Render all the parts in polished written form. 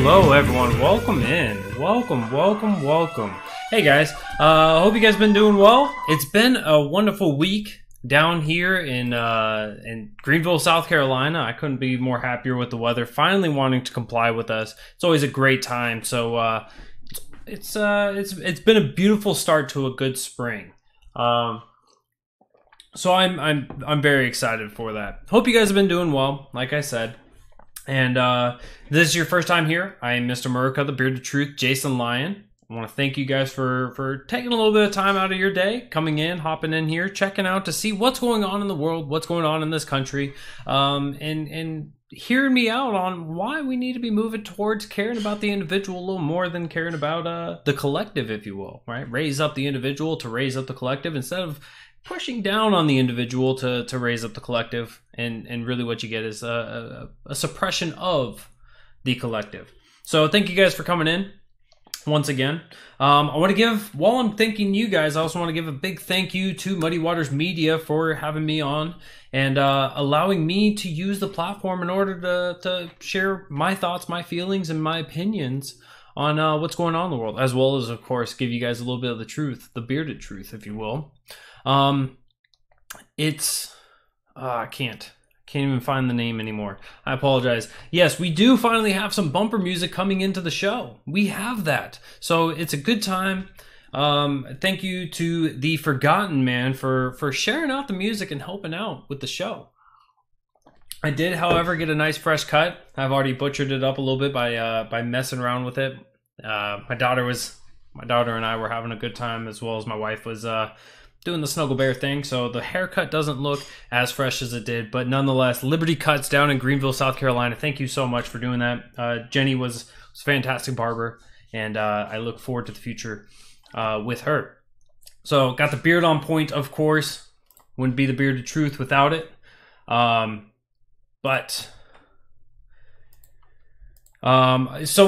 Hello everyone, welcome in. Welcome. Hey guys, hope you guys been doing well. It's been a wonderful week down here in Greenville, South Carolina. I couldn't be more happier with the weather finally wanting to comply with us. It's always a great time. So it's been a beautiful start to a good spring. So I'm very excited for that. Hope you guys have been doing well, like I said. And this is your first time here. I am Mr. America, the Bearded Truth, Jason Lyon. I want to thank you guys for taking a little bit of time out of your day, coming in, hopping in here, checking out to see what's going on in the world, what's going on in this country, and hearing me out on why we need to be moving towards caring about the individual a little more than caring about the collective, if you will, right? Raise up the individual to raise up the collective instead of pushing down on the individual to raise up the collective, and really what you get is a suppression of the collective. So thank you guys for coming in once again. I want to give, while I'm thanking you guys, I also want to give a big thank you to Muddy Waters Media for having me on and allowing me to use the platform in order to share my thoughts, my feelings, and my opinions on what's going on in the world, as well as, of course, give you guys a little bit of the truth, the bearded truth, if you will. I can't even find the name anymore. I apologize. Yes, we do finally have some bumper music coming into the show. We have that. So it's a good time. Thank you to the Forgotten Man for sharing out the music and helping out with the show. I did, however, get a nice fresh cut. I've already butchered it up a little bit by messing around with it. My daughter and I were having a good time, as well as my wife was doing the Snuggle Bear thing, so the haircut doesn't look as fresh as it did, but nonetheless, Liberty Cuts down in Greenville, South Carolina. Thank you so much for doing that. Jenny was a fantastic barber, and I look forward to the future with her. So got the beard on point, of course. Wouldn't be the Bearded Truth without it. So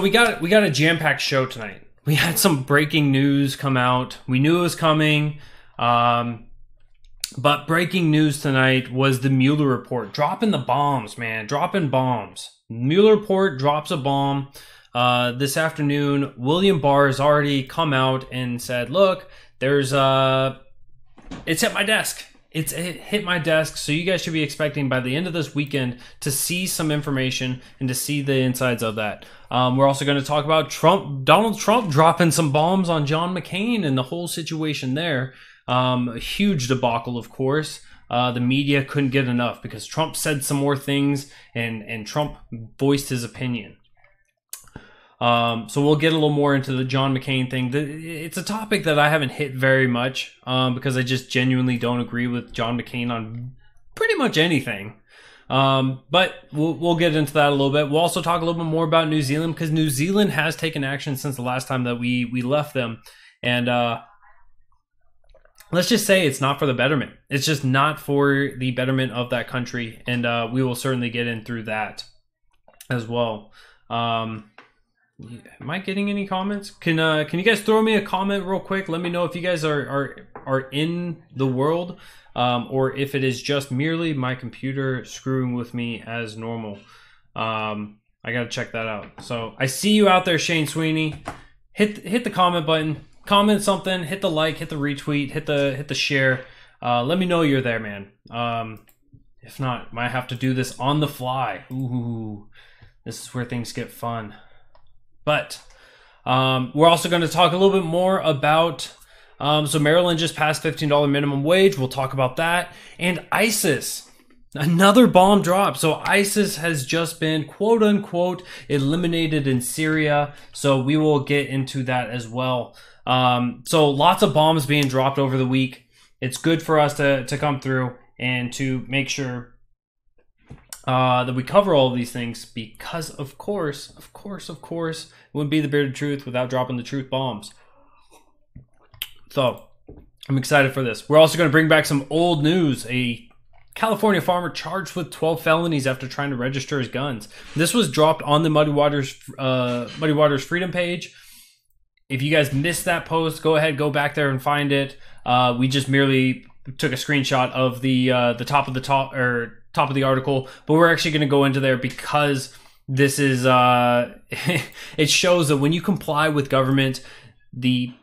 we got a jam-packed show tonight. We had some breaking news come out. We knew it was coming. But breaking news tonight was the Mueller report. Dropping the bombs, man. Dropping bombs. Mueller report drops a bomb. This afternoon, William Barr has already come out and said, look, there's it's hit my desk. It hit my desk, so you guys should be expecting by the end of this weekend to see some information and to see the insides of that. We're also going to talk about Donald Trump dropping some bombs on John McCain and the whole situation there. A huge debacle, of course. The media couldn't get enough because Trump said some more things and Trump voiced his opinion. So we'll get a little more into the John McCain thing. It's a topic that I haven't hit very much because I just genuinely don't agree with John McCain on pretty much anything. But we'll get into that a little bit. We'll also talk a little bit more about New Zealand because New Zealand has taken action since the last time that we left them. And let's just say it's not for the betterment. It's just not for the betterment of that country. And we will certainly get in through that as well. Am I getting any comments? Can you guys throw me a comment real quick? Let me know if you guys are in the world, or if it is just merely my computer screwing with me as normal. I gotta check that out. So I see you out there, Shane Sweeney. Hit the comment button, comment something, hit the like, hit the retweet, hit the share. Let me know you're there, man. If not, might have to do this on the fly. Ooh, this is where things get fun. But we're also going to talk a little bit more about, so Maryland just passed $15 minimum wage. We'll talk about that. And ISIS, another bomb drop. So ISIS has just been, quote unquote, eliminated in Syria. So we will get into that as well. So lots of bombs being dropped over the week. It's good for us to come through and to make sure that we cover all of these things because, of course, it wouldn't be the Bearded Truth without dropping the truth bombs. So, I'm excited for this. We're also going to bring back some old news. A California farmer charged with 12 felonies after trying to register his guns. This was dropped on the Muddy Waters Freedom page. If you guys missed that post, go ahead, go back there and find it. We just merely took a screenshot of the top of the article, but we're actually going to go into there because this is it shows that when you comply with government, the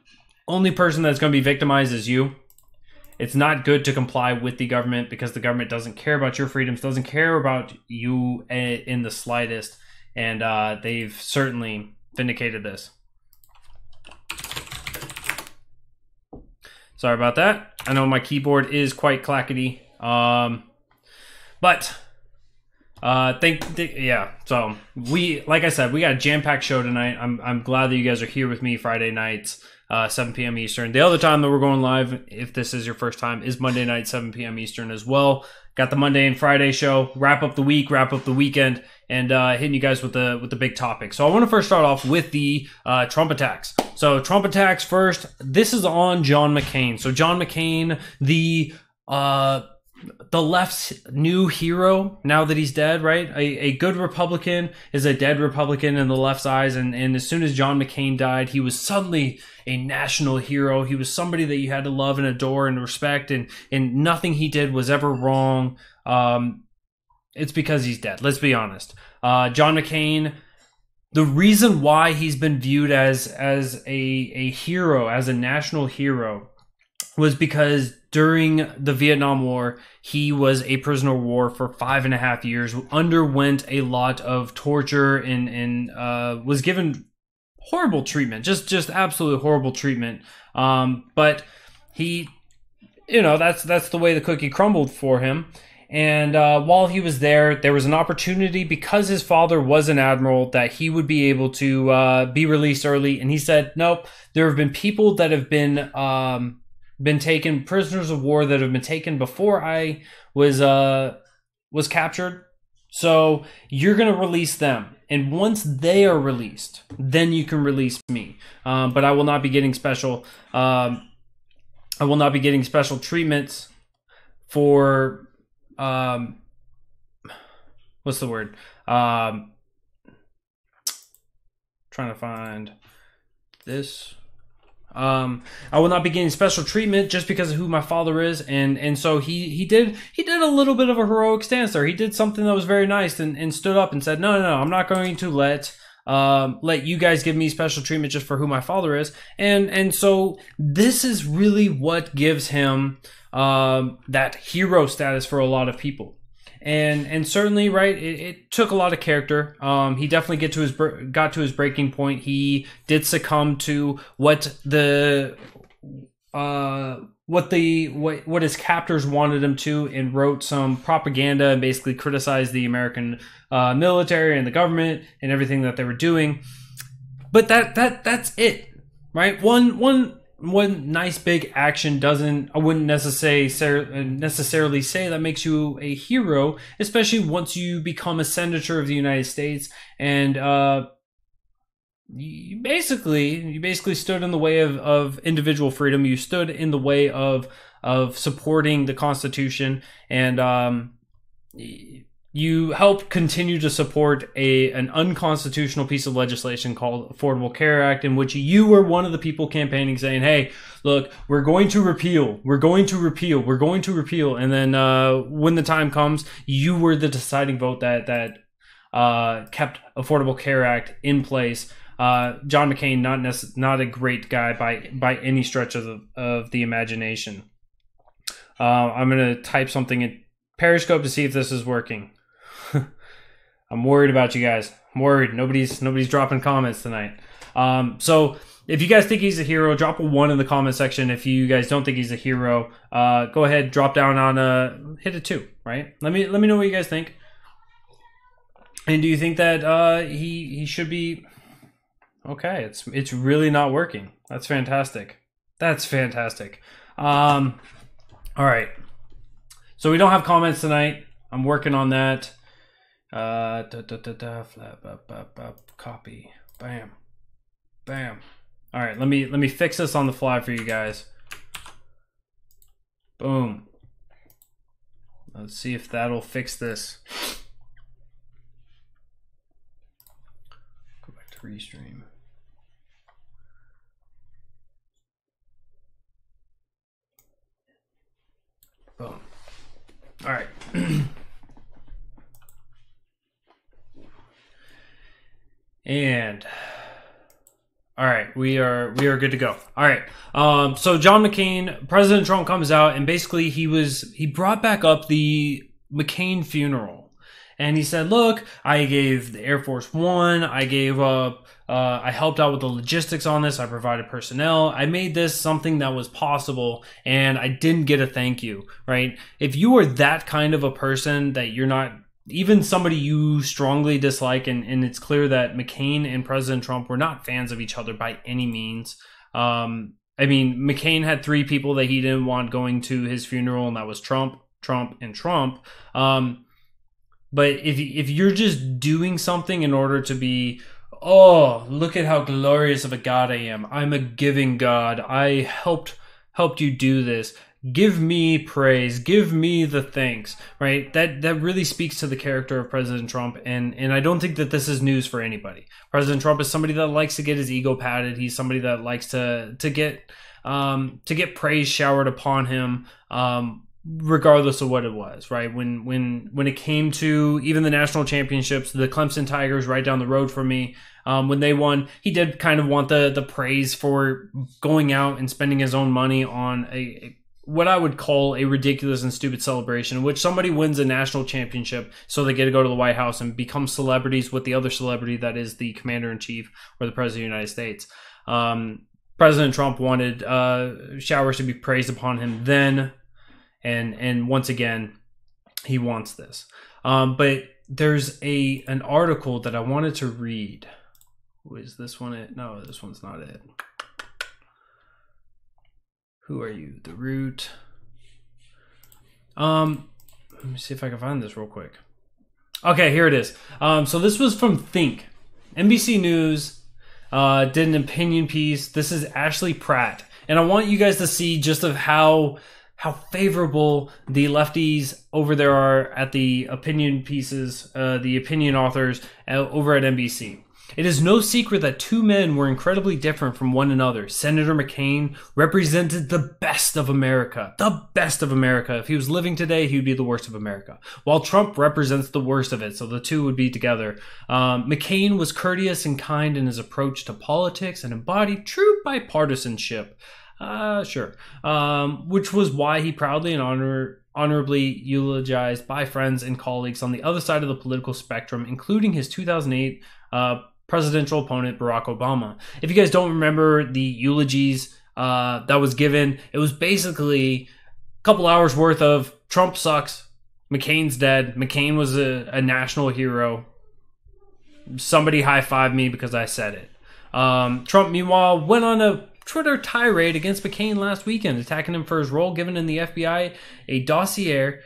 only person that's going to be victimized is you. It's not good to comply with the government because the government doesn't care about your freedoms, doesn't care about you in the slightest, and they've certainly vindicated this. Sorry about that. I know my keyboard is quite clackety, but yeah. So like I said, we got a jam-packed show tonight. I'm glad that you guys are here with me Friday nights. 7 p.m. Eastern. The other time that we're going live, if this is your first time, is Monday night, 7 p.m. Eastern as well. Got the Monday and Friday show. Wrap up the week, wrap up the weekend, and hitting you guys with the big topic. So I want to first start off with the Trump attacks. So Trump attacks first. This is on John McCain. So John McCain, the left's new hero now that he's dead, right? A good Republican is a dead Republican in the left's eyes, and as soon as John McCain died, he was suddenly a national hero. He was somebody that you had to love and adore and respect, and nothing he did was ever wrong. It's because he's dead. Let's be honest. John McCain, the reason why he's been viewed as a hero, as a national hero, was because during the Vietnam War, he was a prisoner of war for 5.5 years, underwent a lot of torture, and was given horrible treatment, just absolutely horrible treatment. But he, that's the way the cookie crumbled for him. And while he was there was an opportunity, because his father was an admiral, that he would be able to be released early. And he said, nope, there have been people that have been taken, prisoners of war that have been taken before I was captured. So you're going to release them. And once they are released, then you can release me. But I will not be getting special. I will not be getting special treatments for what's the word? Trying to find this. I will not be getting special treatment just because of who my father is, and so he did a little bit of a heroic stance there. He did something that was very nice and stood up and said, no, I'm not going to let you guys give me special treatment just for who my father is. And so this is really what gives him that hero status for a lot of people. And certainly, right, it took a lot of character. He definitely got to his breaking point. He did succumb to what his captors wanted him to, and wrote some propaganda and basically criticized the American military and the government and everything that they were doing. But that's it, right? One nice big action I wouldn't necessarily say that makes you a hero, especially once you become a senator of the United States, and you basically stood in the way of individual freedom. You stood in the way of supporting the Constitution, and you helped continue to support an unconstitutional piece of legislation called Affordable Care Act, in which you were one of the people campaigning, saying, hey, look, we're going to repeal. And then when the time comes, you were the deciding vote that kept Affordable Care Act in place. John McCain, not a great guy by any stretch of the imagination. I'm going to type something in Periscope to see if this is working. I'm worried about you guys. I'm worried. Nobody's dropping comments tonight. So if you guys think he's a hero, drop a 1 in the comment section. If you guys don't think he's a hero, go ahead, drop down on hit a 2, right? Let me know what you guys think. And do you think that he should be okay? It's really not working. That's fantastic. All right. So we don't have comments tonight. I'm working on that. Copy. Bam. All right. Let me fix this on the fly for you guys. Boom. Let's see if that'll fix this. Go back to restream. Boom. All right. And all right, we are good to go. All right. So John McCain, President Trump comes out, and basically he brought back up the McCain funeral, and he said, "Look, I gave the Air Force One. I gave up. I helped out with the logistics on this. I provided personnel. I made this something that was possible, and I didn't get a thank you." Right? If you are that kind of a person that you're not even somebody you strongly dislike, and it's clear that McCain and President Trump were not fans of each other by any means. I mean, McCain had 3 people that he didn't want going to his funeral, and that was Trump, Trump, and Trump. But if you're just doing something in order to be, oh, look at how glorious of a God I am. I'm a giving God. I helped you do this. Give me praise. Give me the thanks, right? That really speaks to the character of President Trump, and I don't think that this is news for anybody. President Trump is somebody that likes to get his ego patted. He's somebody that likes to get praise showered upon him, regardless of what it was, right? When it came to even the national championships, the Clemson Tigers right down the road from me, when they won, he did kind of want the praise for going out and spending his own money on what I would call a ridiculous and stupid celebration in which somebody wins a national championship so they get to go to the White House and become celebrities with the other celebrity that is the commander-in-chief or the president of the United States. President Trump wanted showers to be praised upon him then, and once again, he wants this. But there's an article that I wanted to read. Is this one it? No, this one's not it. Who are you? The Root. Let me see if I can find this real quick. Okay, here it is. So this was from Think. NBC News did an opinion piece. This is Ashley Pratt. And I want you guys to see just of how favorable the lefties over there are at the opinion pieces, the opinion authors over at NBC. It is no secret that 2 men were incredibly different from one another. Senator McCain represented the best of America. The best of America. If he was living today, he would be the worst of America. While Trump represents the worst of it, so the 2 would be together. McCain was courteous and kind in his approach to politics and embodied true bipartisanship. Sure. Which was why he proudly and honorably eulogized by friends and colleagues on the other side of the political spectrum, including his 2008 presidential opponent, Barack Obama. If you guys don't remember the eulogies that was given, it was basically a couple hours worth of Trump sucks, McCain's dead, McCain was a national hero, somebody high-fived me because I said it. Trump, meanwhile, went on a Twitter tirade against McCain last weekend, attacking him for his role given in the FBI a dossier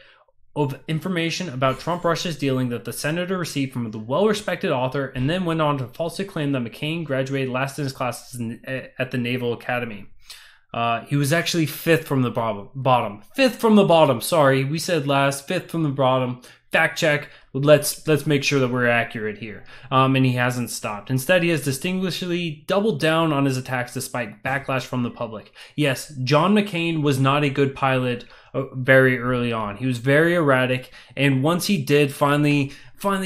of information about Trump-Russia's dealing that the senator received from the well-respected author, and then went on to falsely claim that McCain graduated last in his classes at the Naval Academy. He was actually 5th from the bottom. 5th from the bottom. Sorry, we said last. 5th from the bottom. Fact check. Let's make sure that we're accurate here. And he hasn't stopped. Instead, he has distinguishedly doubled down on his attacks despite backlash from the public. Yes, John McCain was not a good pilot very early on. He was very erratic, and once he did finally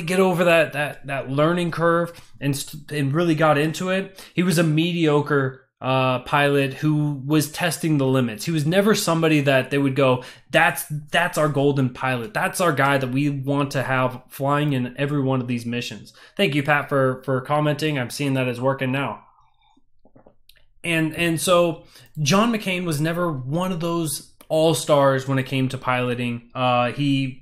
get over that learning curve and really got into it, he was a mediocre pilot who was testing the limits. He was never somebody that they would go, that's our golden pilot. That's our guy that we want to have flying in every one of these missions. Thank you, Pat, for commenting. I'm seeing that it's working now. And so John McCain was never one of those all-stars when it came to piloting. He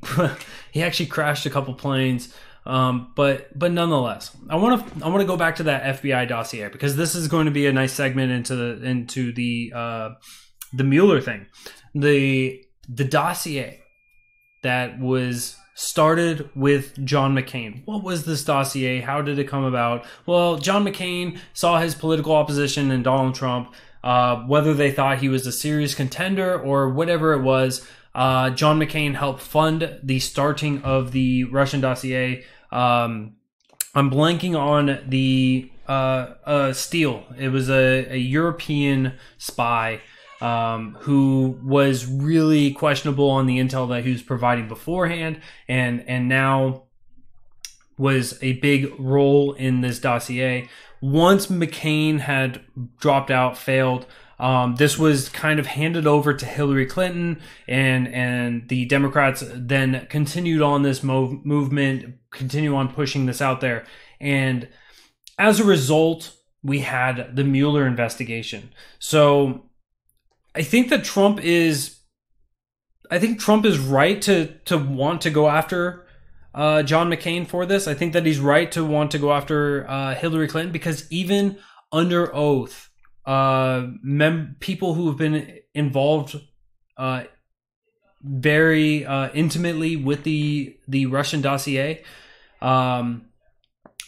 actually crashed a couple planes. But nonetheless, I want to go back to that FBI dossier because this is going to be a nice segment into the Mueller thing. The dossier that was started with John McCain. What was this dossier? How did it come about? Well, John McCain saw his political opposition in Donald Trump, whether they thought he was a serious contender or whatever it was. John McCain helped fund the starting of the Russian dossier. I'm blanking on the Steele. It was a European spy who was really questionable on the intel that he was providing beforehand, and now was a big role in this dossier. Once McCain had dropped out, failed, this was kind of handed over to Hillary Clinton, and the Democrats then continued on this movement, continue on pushing this out there. And as a result, we had the Mueller investigation. So I think that Trump is right to want to go after John McCain for this. I think that he's right to want to go after Hillary Clinton, because even under oath, people who have been involved very intimately with the Russian dossier,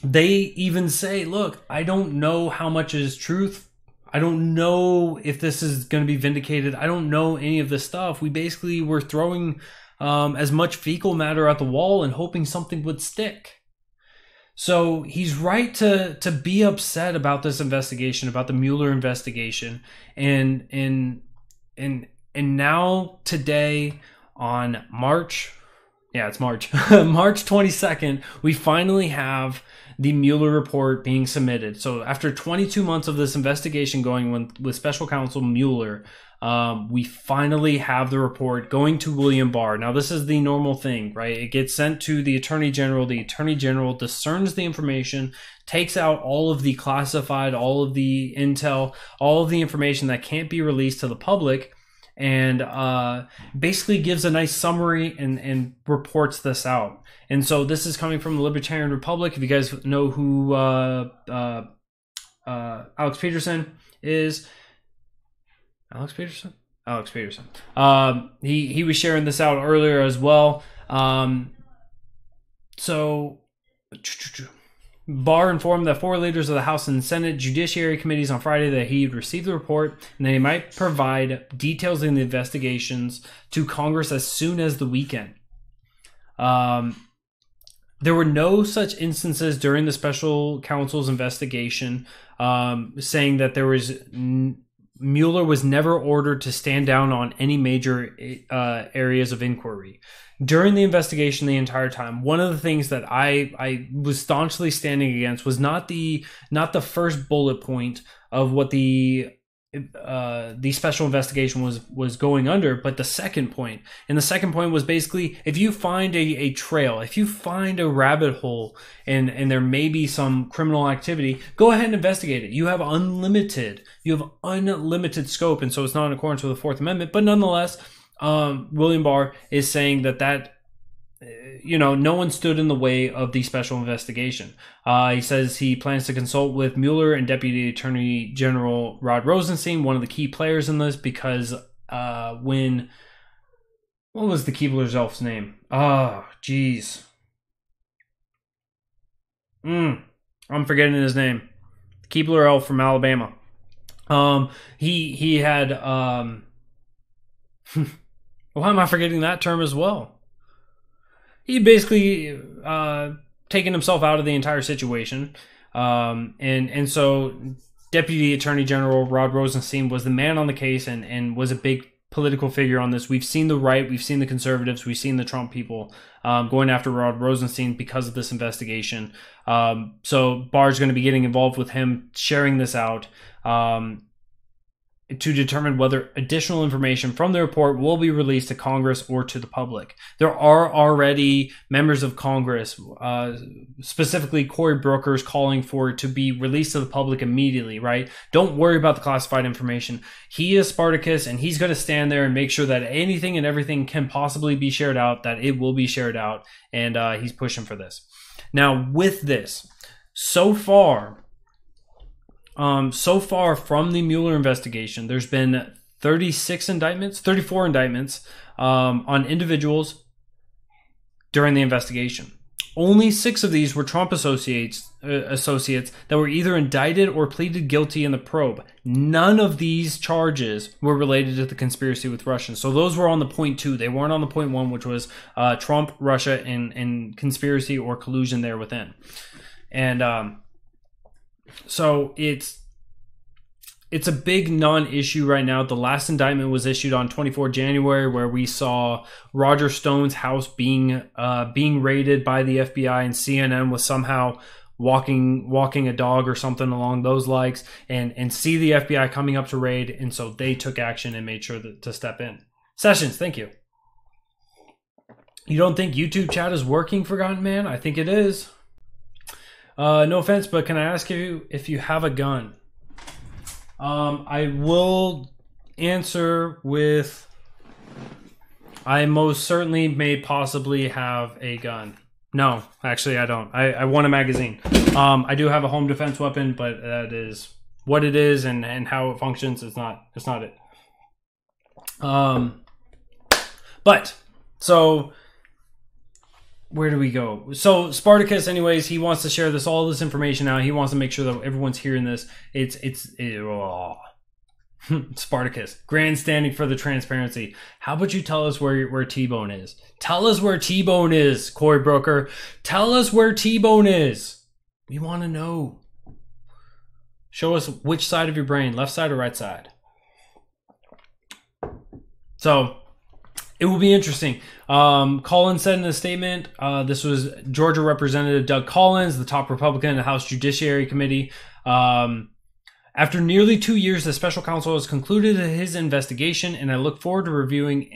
they even say, look, I don't know how much is truth. I don't know if this is going to be vindicated. I don't know any of this stuff. We basically were throwing as much fecal matter at the wall and hoping something would stick. So he's right to be upset about this investigation, about the Mueller investigation. And now today on March 22nd, we finally have the Mueller report being submitted. So after 22 months of this investigation going with special counsel Mueller, we finally have the report going to William Barr. Now, this is the normal thing, right? It gets sent to the Attorney General. The Attorney General discerns the information, takes out all of the classified, all of the intel, all of the information that can't be released to the public, and basically gives a nice summary and reports this out. And so this is coming from the Libertarian Republic. If you guys know who Alex Peterson is, Alex Peterson. He was sharing this out earlier as well. So Barr informed that 4 leaders of the House and Senate Judiciary Committees on Friday that he had received the report and that he might provide details in the investigations to Congress as soon as the weekend. There were no such instances during the special counsel's investigation, saying that there was Mueller was never ordered to stand down on any major areas of inquiry. During the investigation the entire time, one of the things that I was staunchly standing against was not the first bullet point of what the special investigation was going under, but the second point. And the second point was basically, if you find a trail, if you find a rabbit hole and there may be some criminal activity, go ahead and investigate it. You have unlimited scope, and so it's not in accordance with the Fourth Amendment. But nonetheless, William Barr is saying that no one stood in the way of the special investigation. He says he plans to consult with Mueller and Deputy Attorney General Rod Rosenstein, one of the key players in this, because what was the Keebler's elf's name? Oh, jeez. I'm forgetting his name. Keebler elf from Alabama. He had why am I forgetting that term as well? He basically taken himself out of the entire situation, and so Deputy Attorney General Rod Rosenstein was the man on the case and was a big political figure on this. We've seen the right, we've seen the conservatives, we've seen the Trump people going after Rod Rosenstein because of this investigation. So Barr's going to be getting involved with him, sharing this out, to determine whether additional information from the report will be released to Congress or to the public. There are already members of Congress, specifically Cory Booker's, calling for it to be released to the public immediately, right? Don't worry about the classified information. He is Spartacus, and he's going to stand there and make sure that anything and everything can possibly be shared out, that it will be shared out, and he's pushing for this. Now, with this, so far from the Mueller investigation, there's been 34 indictments on individuals during the investigation. Only 6 of these were Trump associates that were either indicted or pleaded guilty in the probe. None of these charges were related to the conspiracy with Russians. So those were on the point 2. They weren't on the point 1, which was Trump, Russia, and conspiracy or collusion there within. And so it's it's a big non-issue right now. The last indictment was issued on 24 January, where we saw Roger Stone's house being raided by the FBI, and CNN was somehow walking a dog or something along those lines, and see the FBI coming up to raid, and so they took action and made sure to step in. Sessions, thank you. You don't think YouTube chat is working, Forgotten Man? I think it is. No offense, but can I ask you if you have a gun? I will answer with, I most certainly may possibly have a gun. No, actually I don't. I want a magazine. I do have a home defense weapon, but that is what it is, and how it functions. It's not it. But so where do we go? So Spartacus, anyways, he wants to share all this information out. He wants to make sure that everyone's hearing this. Spartacus, grandstanding for the transparency. How about you tell us where T-Bone is? Tell us where T-Bone is, Corey Brooker. Tell us where T-Bone is. We want to know. Show us which side of your brain, left side or right side. So it will be interesting. Collins said in a statement, this was Georgia Representative Doug Collins, the top Republican in the House Judiciary Committee. After nearly 2 years, the special counsel has concluded his investigation, and I look forward to reviewing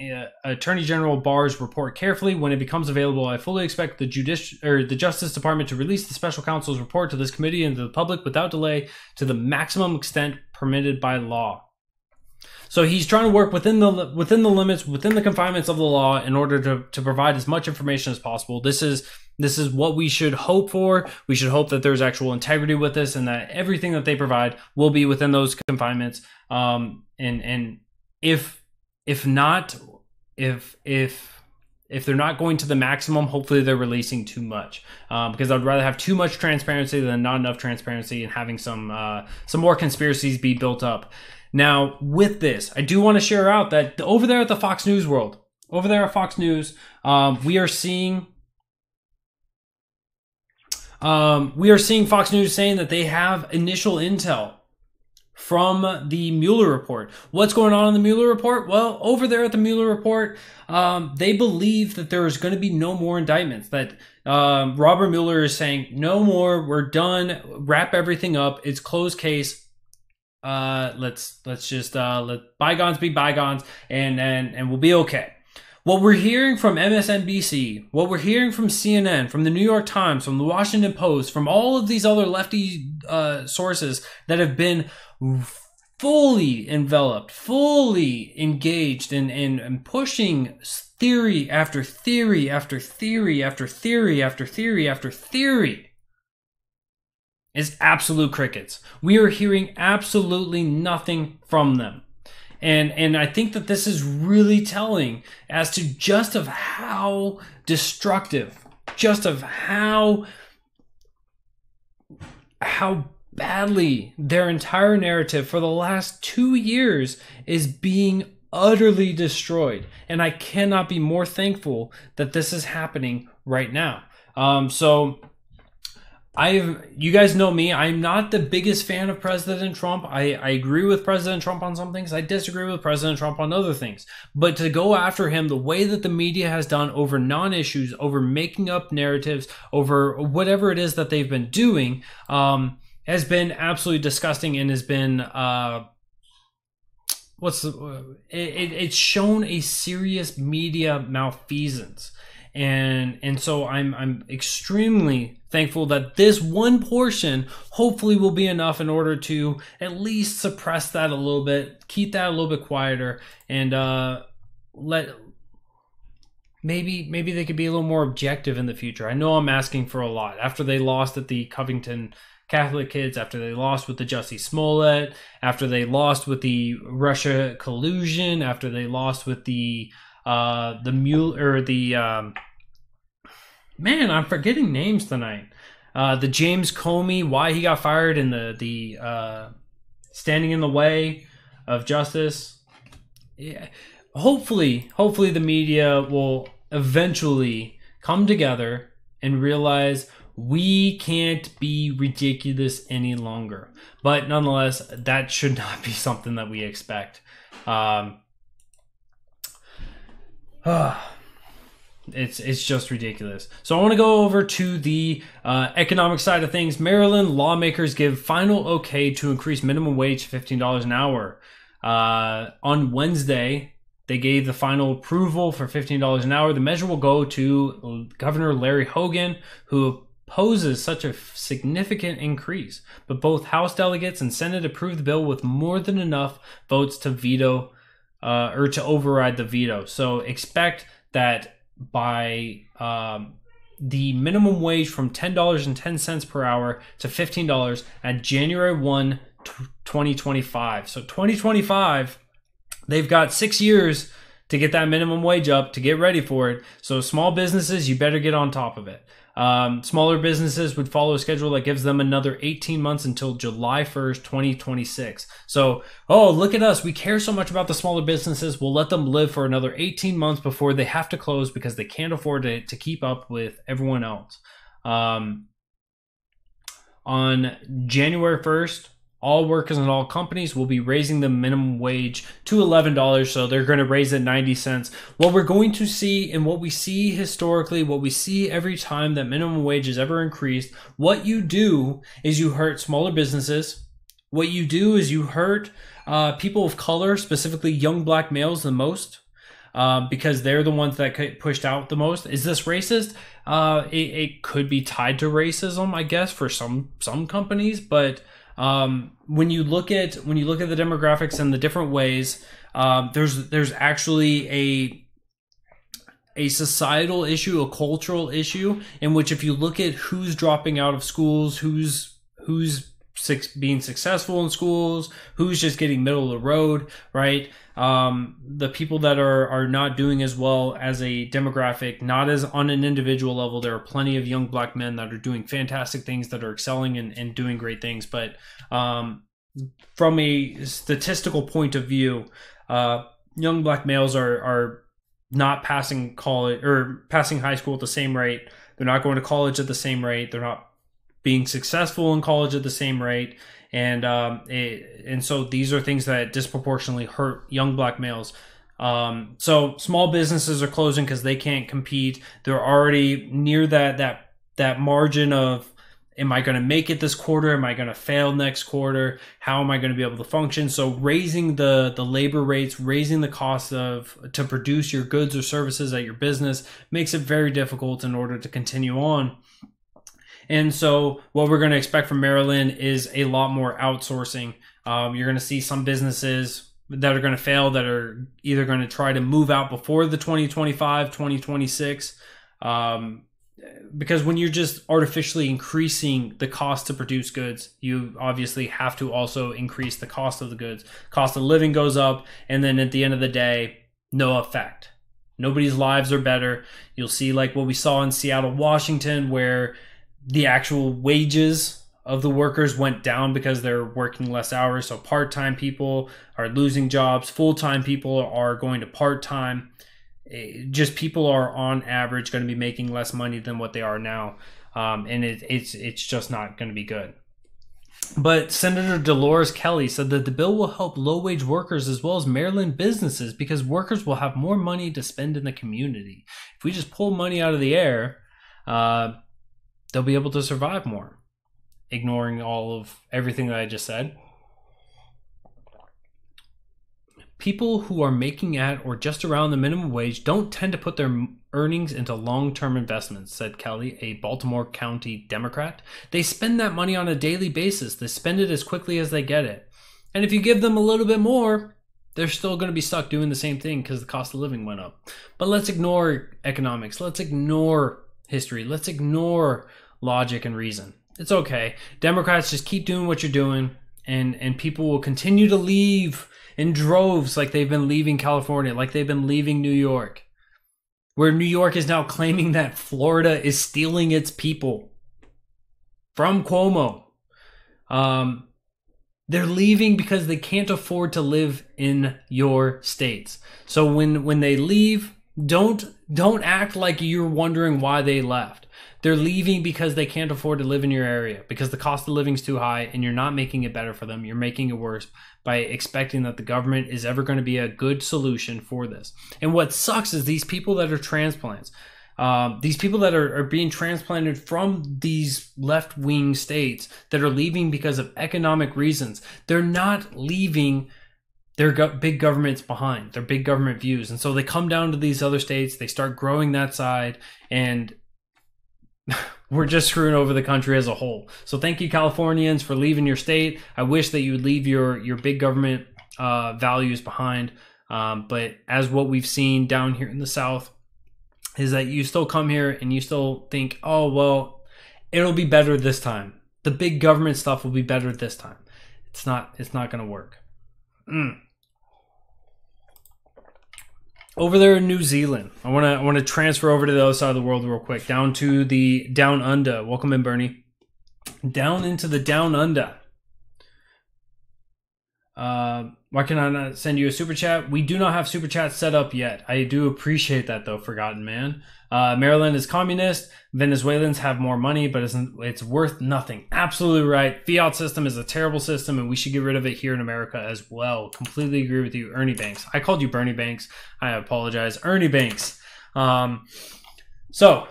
Attorney General Barr's report carefully. When it becomes available, I fully expect the Justice Department to release the special counsel's report to this committee and to the public without delay to the maximum extent permitted by law. So he's trying to work within the limits, within the confinements of the law, in order to provide as much information as possible. This is what we should hope for. We should hope that there's actual integrity with this, and that everything that they provide will be within those confinements. And if they're not going to the maximum, hopefully they're releasing too much. Because I'd rather have too much transparency than not enough transparency, and having some more conspiracies be built up. Now, with this, I do want to share out that over there at the Fox News world, over there at Fox News, we are seeing Fox News saying that they have initial intel from the Mueller report. What's going on in the Mueller report? Well, over there at the Mueller report, they believe that there is going to be no more indictments. That Robert Mueller is saying, no more, we're done, wrap everything up, it's closed case. Let's just let bygones be bygones, and we'll be okay. What we're hearing from MSNBC, what we're hearing from CNN, from the New York Times, from the Washington Post, from all of these other lefty sources that have been fully enveloped, fully engaged in pushing theory after theory after theory after theory after theory after theory, is absolute crickets. We are hearing absolutely nothing from them. And I think that this is really telling as to just of how destructive, just of how badly their entire narrative for the last 2 years is being utterly destroyed. And I cannot be more thankful that this is happening right now. You guys know me, I'm not the biggest fan of President Trump. I agree with President Trump on some things. I disagree with President Trump on other things. But to go after him the way that the media has done over non-issues, over making up narratives, over whatever it is that they've been doing, has been absolutely disgusting, and has been, it's shown a serious media malfeasance. And so I'm extremely thankful that this one portion hopefully will be enough in order to at least suppress that a little bit, keep that a little bit quieter, and maybe they could be a little more objective in the future. I know I'm asking for a lot. After they lost at the Covington Catholic kids, after they lost with the Jussie Smollett, after they lost with the Russia collusion, after they lost with the Mueller, man, I'm forgetting names tonight. The James Comey, why he got fired, and the standing in the way of justice. Yeah. Hopefully the media will eventually come together and realize We can't be ridiculous any longer. But nonetheless, that should not be something that we expect. It's just ridiculous. So I want to go over to the economic side of things. Maryland lawmakers give final okay to increase minimum wage to $15 an hour. On Wednesday, they gave the final approval for $15 an hour. The measure will go to Governor Larry Hogan, who opposes such a significant increase. But both House delegates and Senate approved the bill with more than enough votes to veto or to override the veto. So expect that by the minimum wage from $10.10 per hour to $15 at January 1, 2025. So 2025, they've got 6 years to get that minimum wage up, to get ready for it. So small businesses, you better get on top of it. Smaller businesses would follow a schedule that gives them another 18 months until July 1st, 2026. So, oh, look at us. We care so much about the smaller businesses. We'll let them live for another 18 months before they have to close because they can't afford to keep up with everyone else. On January 1st, all workers and all companies will be raising the minimum wage to $11. So they're going to raise it 90 cents. What we're going to see, and what we see historically, what we see every time that minimum wage is ever increased, what you do is you hurt smaller businesses. What you do is you hurt people of color, specifically young black males, the most. Because they're the ones that get pushed out the most. Is this racist? It could be tied to racism, I guess, for some companies, but when you look at the demographics and the different ways, there's actually a societal issue, a cultural issue, in which if you look at who's dropping out of schools, who's being successful in schools, who's just getting middle of the road, right? The people that are not doing as well as a demographic, not as on an individual level. There are plenty of young black men that are doing fantastic things, that are excelling and doing great things. But from a statistical point of view, young black males are not passing college or passing high school at the same rate. They're not going to college at the same rate. They're not being successful in college at the same rate. And so these are things that disproportionately hurt young black males. So small businesses are closing because they can't compete. They're already near that margin of, am I going to make it this quarter? Am I going to fail next quarter? How am I going to be able to function? So raising the labor rates, raising the cost to produce your goods or services at your business makes it very difficult in order to continue on. And so what we're going to expect from Maryland is a lot more outsourcing. You're going to see some businesses that are going to fail, that are either going to try to move out before the 2025, 2026. Because when you're just artificially increasing the cost to produce goods, you obviously have to also increase the cost of the goods. Cost of living goes up, and then at the end of the day, no effect. Nobody's lives are better. You'll see like what we saw in Seattle, Washington, where the actual wages of the workers went down because they're working less hours. So part-time people are losing jobs. Full-time people are going to part-time. Just people are on average going to be making less money than what they are now. And it's just not going to be good. But Senator Dolores Kelly said that the bill will help low-wage workers as well as Maryland businesses because workers will have more money to spend in the community. If we just pull money out of the air, they'll be able to survive more, ignoring all of everything that I just said. People who are making at or just around the minimum wage don't tend to put their earnings into long-term investments, said Kelly, a Baltimore County Democrat. They spend that money on a daily basis. They spend it as quickly as they get it. And if you give them a little bit more, they're still going to be stuck doing the same thing because the cost of living went up. But let's ignore economics. Let's ignore history. Let's ignore logic and reason. It's okay. Democrats, just keep doing what you're doing, and people will continue to leave in droves like they've been leaving California, like they've been leaving New York, where New York is now claiming that Florida is stealing its people from Cuomo. They're leaving because they can't afford to live in your states. So when they leave, Don't act like you're wondering why they left. They're leaving because they can't afford to live in your area, because the cost of living is too high, and you're not making it better for them. You're making it worse by expecting that the government is ever going to be a good solution for this. And what sucks is these people that are transplants, these people that are being transplanted from these left-wing states that are leaving because of economic reasons, they're not leaving their big governments behind, their big government views. And so they come down to these other states, they start growing that side, and we're just screwing over the country as a whole. So thank you, Californians, for leaving your state. I wish that you would leave your big government values behind. But as what we've seen down here in the South is that you still come here and you still think, oh, well, it'll be better this time. The big government stuff will be better this time. It's not going to work. Over there in New Zealand, I want to transfer over to the other side of the world real quick, down to the down under. Welcome in, Bernie. Down into the down under. Why can I not send you a super chat? We do not have super chat set up yet. I do appreciate that though, Forgotten Man. Maryland is communist. Venezuelans have more money, but it's worth nothing. Absolutely right. Fiat system is a terrible system, and we should get rid of it here in America as well. Completely agree with you, Ernie Banks. I called you Bernie Banks. I apologize, Ernie Banks. So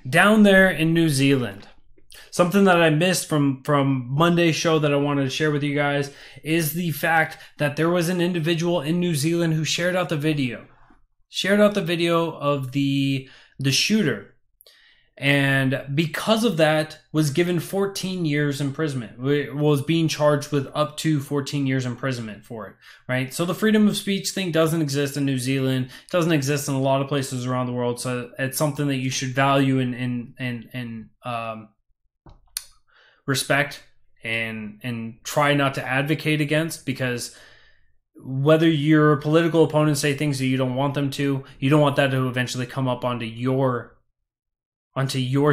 down there in New Zealand, something that I missed from Monday's show that I wanted to share with you guys is the fact that there was an individual in New Zealand who shared out the video. Shared out the video of the shooter. And because of that, was given 14 years imprisonment. Was being charged with up to 14 years imprisonment for it, right? So the freedom of speech thing doesn't exist in New Zealand. It doesn't exist in a lot of places around the world. So it's something that you should value and respect and try not to advocate against, because whether your political opponents say things that you don't want them to, you don't want that to eventually come up onto your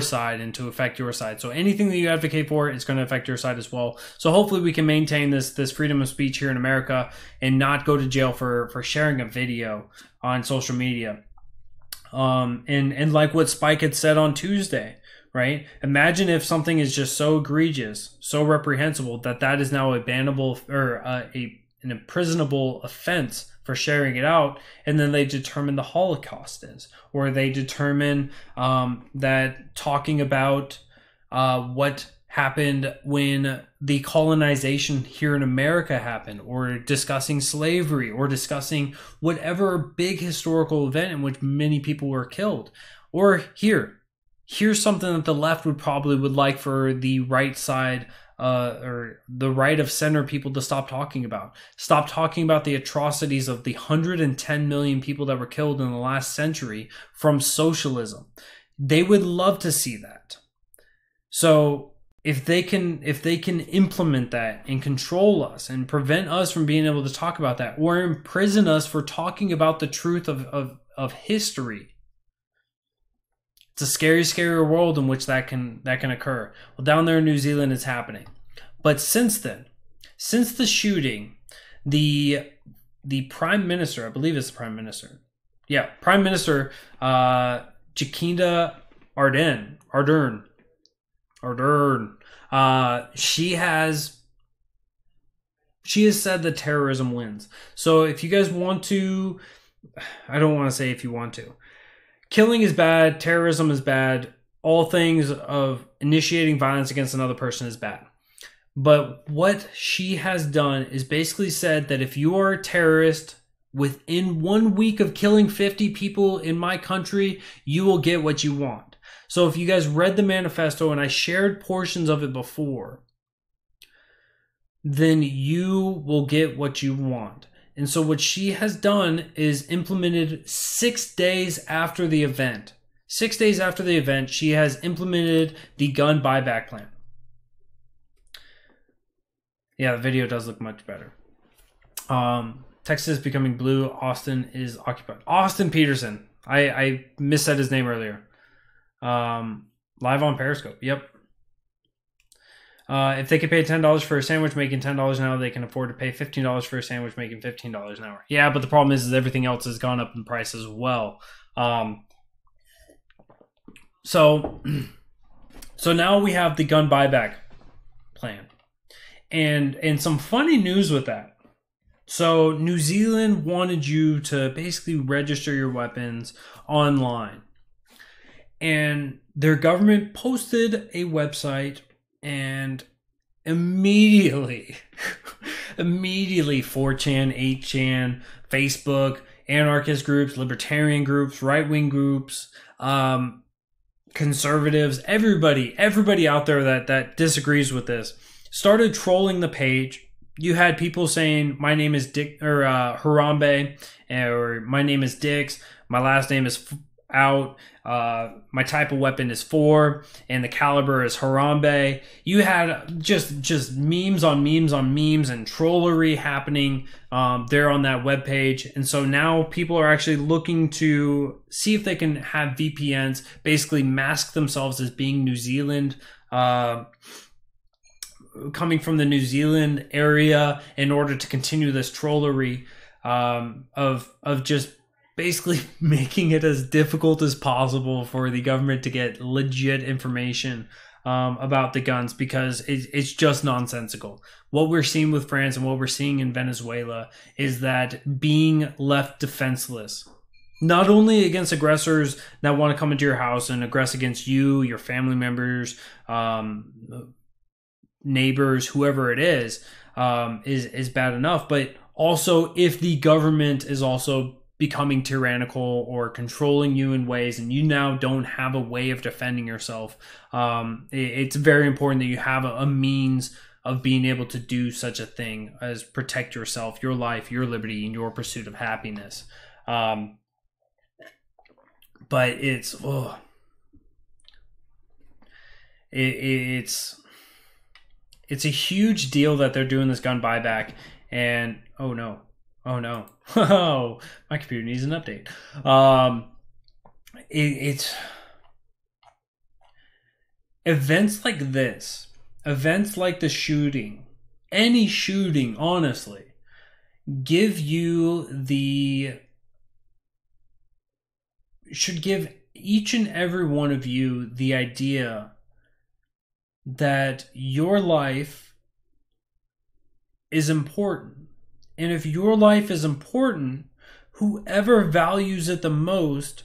side and to affect your side. So anything that you advocate for is going to affect your side as well. So hopefully we can maintain this freedom of speech here in America and not go to jail for sharing a video on social media. And like what Spike had said on Tuesday, right? Imagine if something is just so egregious, so reprehensible that is now a bannable or an imprisonable offense for sharing it out, and then they determine the Holocaust is, or they determine that talking about what happened when the colonization here in America happened, or discussing slavery, or discussing whatever big historical event in which many people were killed. Or here's something that the left would like for the right side or the right of center people to stop talking about. Stop talking about the atrocities of the 110 million people that were killed in the last century from socialism. They would love to see that. So if they can implement that and control us and prevent us from being able to talk about that, or imprison us for talking about the truth of history, it's a scary, scary world in which that can occur. Well, down there in New Zealand, it's happening. But since then, since the shooting, the Prime Minister, I believe it's the Prime Minister. Yeah, Prime Minister Jacinda Ardern. She has said that terrorism wins. So if you guys want to, I don't want to say if you want to. Killing is bad. Terrorism is bad. All things of initiating violence against another person is bad. But what she has done is basically said that if you are a terrorist within 1 week of killing 50 people in my country, you will get what you want. So if you guys read the manifesto, and I shared portions of it before, then you will get what you want. And so what she has done is implemented 6 days after the event. 6 days after the event, she has implemented the gun buyback plan. Yeah, the video does look much better. Texas is becoming blue. Austin is occupied. Austin Peterson. I missaid his name earlier. Live on Periscope. Yep. If they could pay $10 for a sandwich making $10 an hour, they can afford to pay $15 for a sandwich making $15 an hour. Yeah, but the problem is everything else has gone up in price as well. So now we have the gun buyback plan, and some funny news with that. So New Zealand wanted you to basically register your weapons online, and their government posted a website, and immediately 4chan, 8chan, Facebook, anarchist groups, libertarian groups, right-wing groups, conservatives, everybody out there that disagrees with this started trolling the page. You had people saying, my name is Dick, or Harambe, or my name is Dix, my last name is out, my type of weapon is 4, and the caliber is Harambe. You had just memes on memes on memes and trollery happening there on that webpage. And so now people are actually looking to see if they can have VPNs basically mask themselves as being New Zealand, coming from the New Zealand area, in order to continue this trollery of just basically making it as difficult as possible for the government to get legit information about the guns, because it's just nonsensical. What we're seeing with France and what we're seeing in Venezuela is that being left defenseless, not only against aggressors that want to come into your house and aggress against you, your family members, neighbors, whoever it is bad enough, but also if the government is also becoming tyrannical or controlling you in ways and you now don't have a way of defending yourself, it's very important that you have a means of being able to do such a thing as protect yourself, your life, your liberty, and your pursuit of happiness. But it's it's a huge deal that they're doing this gun buyback, and oh no, oh, my computer needs an update. It's events like this, events like the shooting, any shooting, honestly, should give each and every one of you the idea that your life is important. And if your life is important, whoever values it the most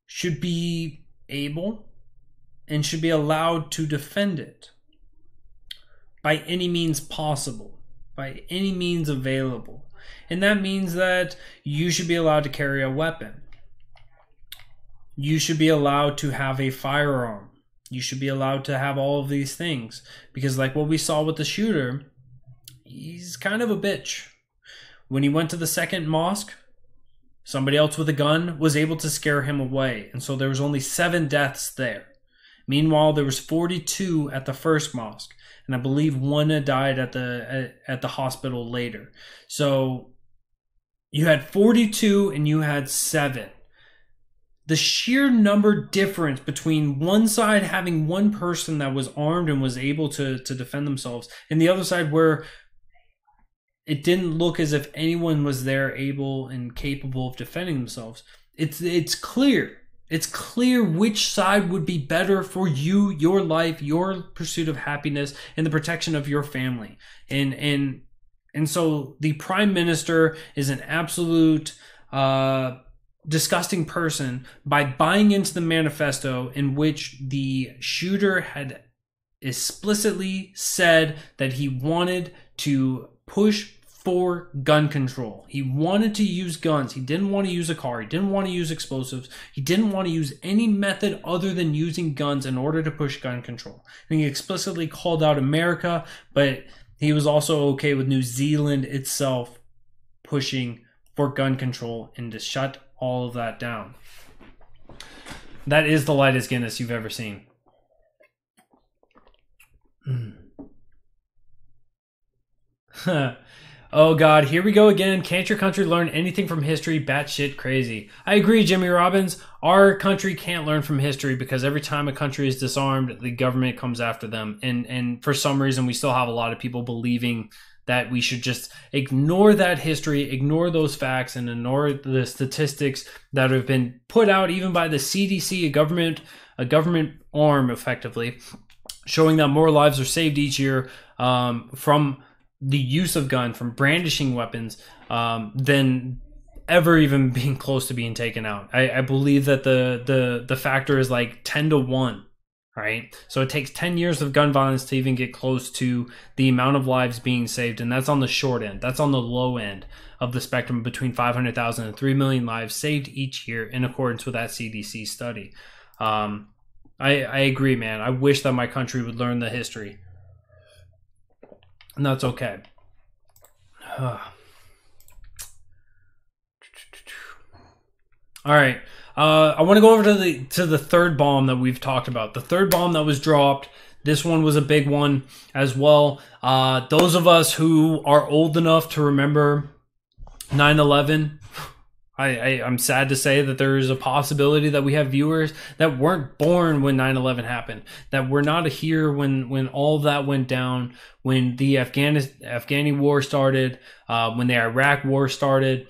should be able and should be allowed to defend it by any means possible, by any means available. And that means that you should be allowed to carry a weapon. You should be allowed to have a firearm. You should be allowed to have all of these things, because like what we saw with the shooter, he's kind of a bitch. When he went to the second mosque, somebody else with a gun was able to scare him away, and so there was only 7 deaths there. Meanwhile, there was 42 at the first mosque, and I believe 1 had died at the hospital later. So you had 42 and you had 7. The sheer number difference between one side having one person that was armed and was able to defend themselves, and the other side where it didn't look as if anyone was there able and capable of defending themselves. It's clear. It's clear which side would be better for you, your life, your pursuit of happiness, and the protection of your family. And so the Prime Minister is an absolute disgusting person by buying into the manifesto, in which the shooter had explicitly said that he wanted to push for gun control. He wanted to use guns. He didn't want to use a car. He didn't want to use explosives. He didn't want to use any method other than using guns in order to push gun control. And he explicitly called out America, but he was also okay with New Zealand itself pushing for gun control and to shut all of that down. That is the lightest Guinness you've ever seen. Oh God, here we go again. Can't your country learn anything from history? Batshit crazy. I agree, Jimmy Robbins. Our country can't learn from history because every time a country is disarmed, the government comes after them. And for some reason, we still have a lot of people believing that we should just ignore that history, ignore those facts, and ignore the statistics that have been put out even by the CDC, a government arm, effectively, showing that more lives are saved each year from the use of gun, from brandishing weapons, than ever even being close to being taken out. I believe that the factor is like 10 to 1, right? So it takes 10 years of gun violence to even get close to the amount of lives being saved, and that's on the short end. That's on the low end of the spectrum, between 500,000 and 3 million lives saved each year in accordance with that CDC study. I agree, man. I wish that my country would learn the history, and that's okay. All right. I want to go over to the third bomb that we've talked about. The third bomb that was dropped. This one was a big one as well. Those of us who are old enough to remember 9/11, I'm sad to say that there is a possibility that we have viewers that weren't born when 9/11 happened, that were not here when all of that went down, when the Afghani war started, when the Iraq war started.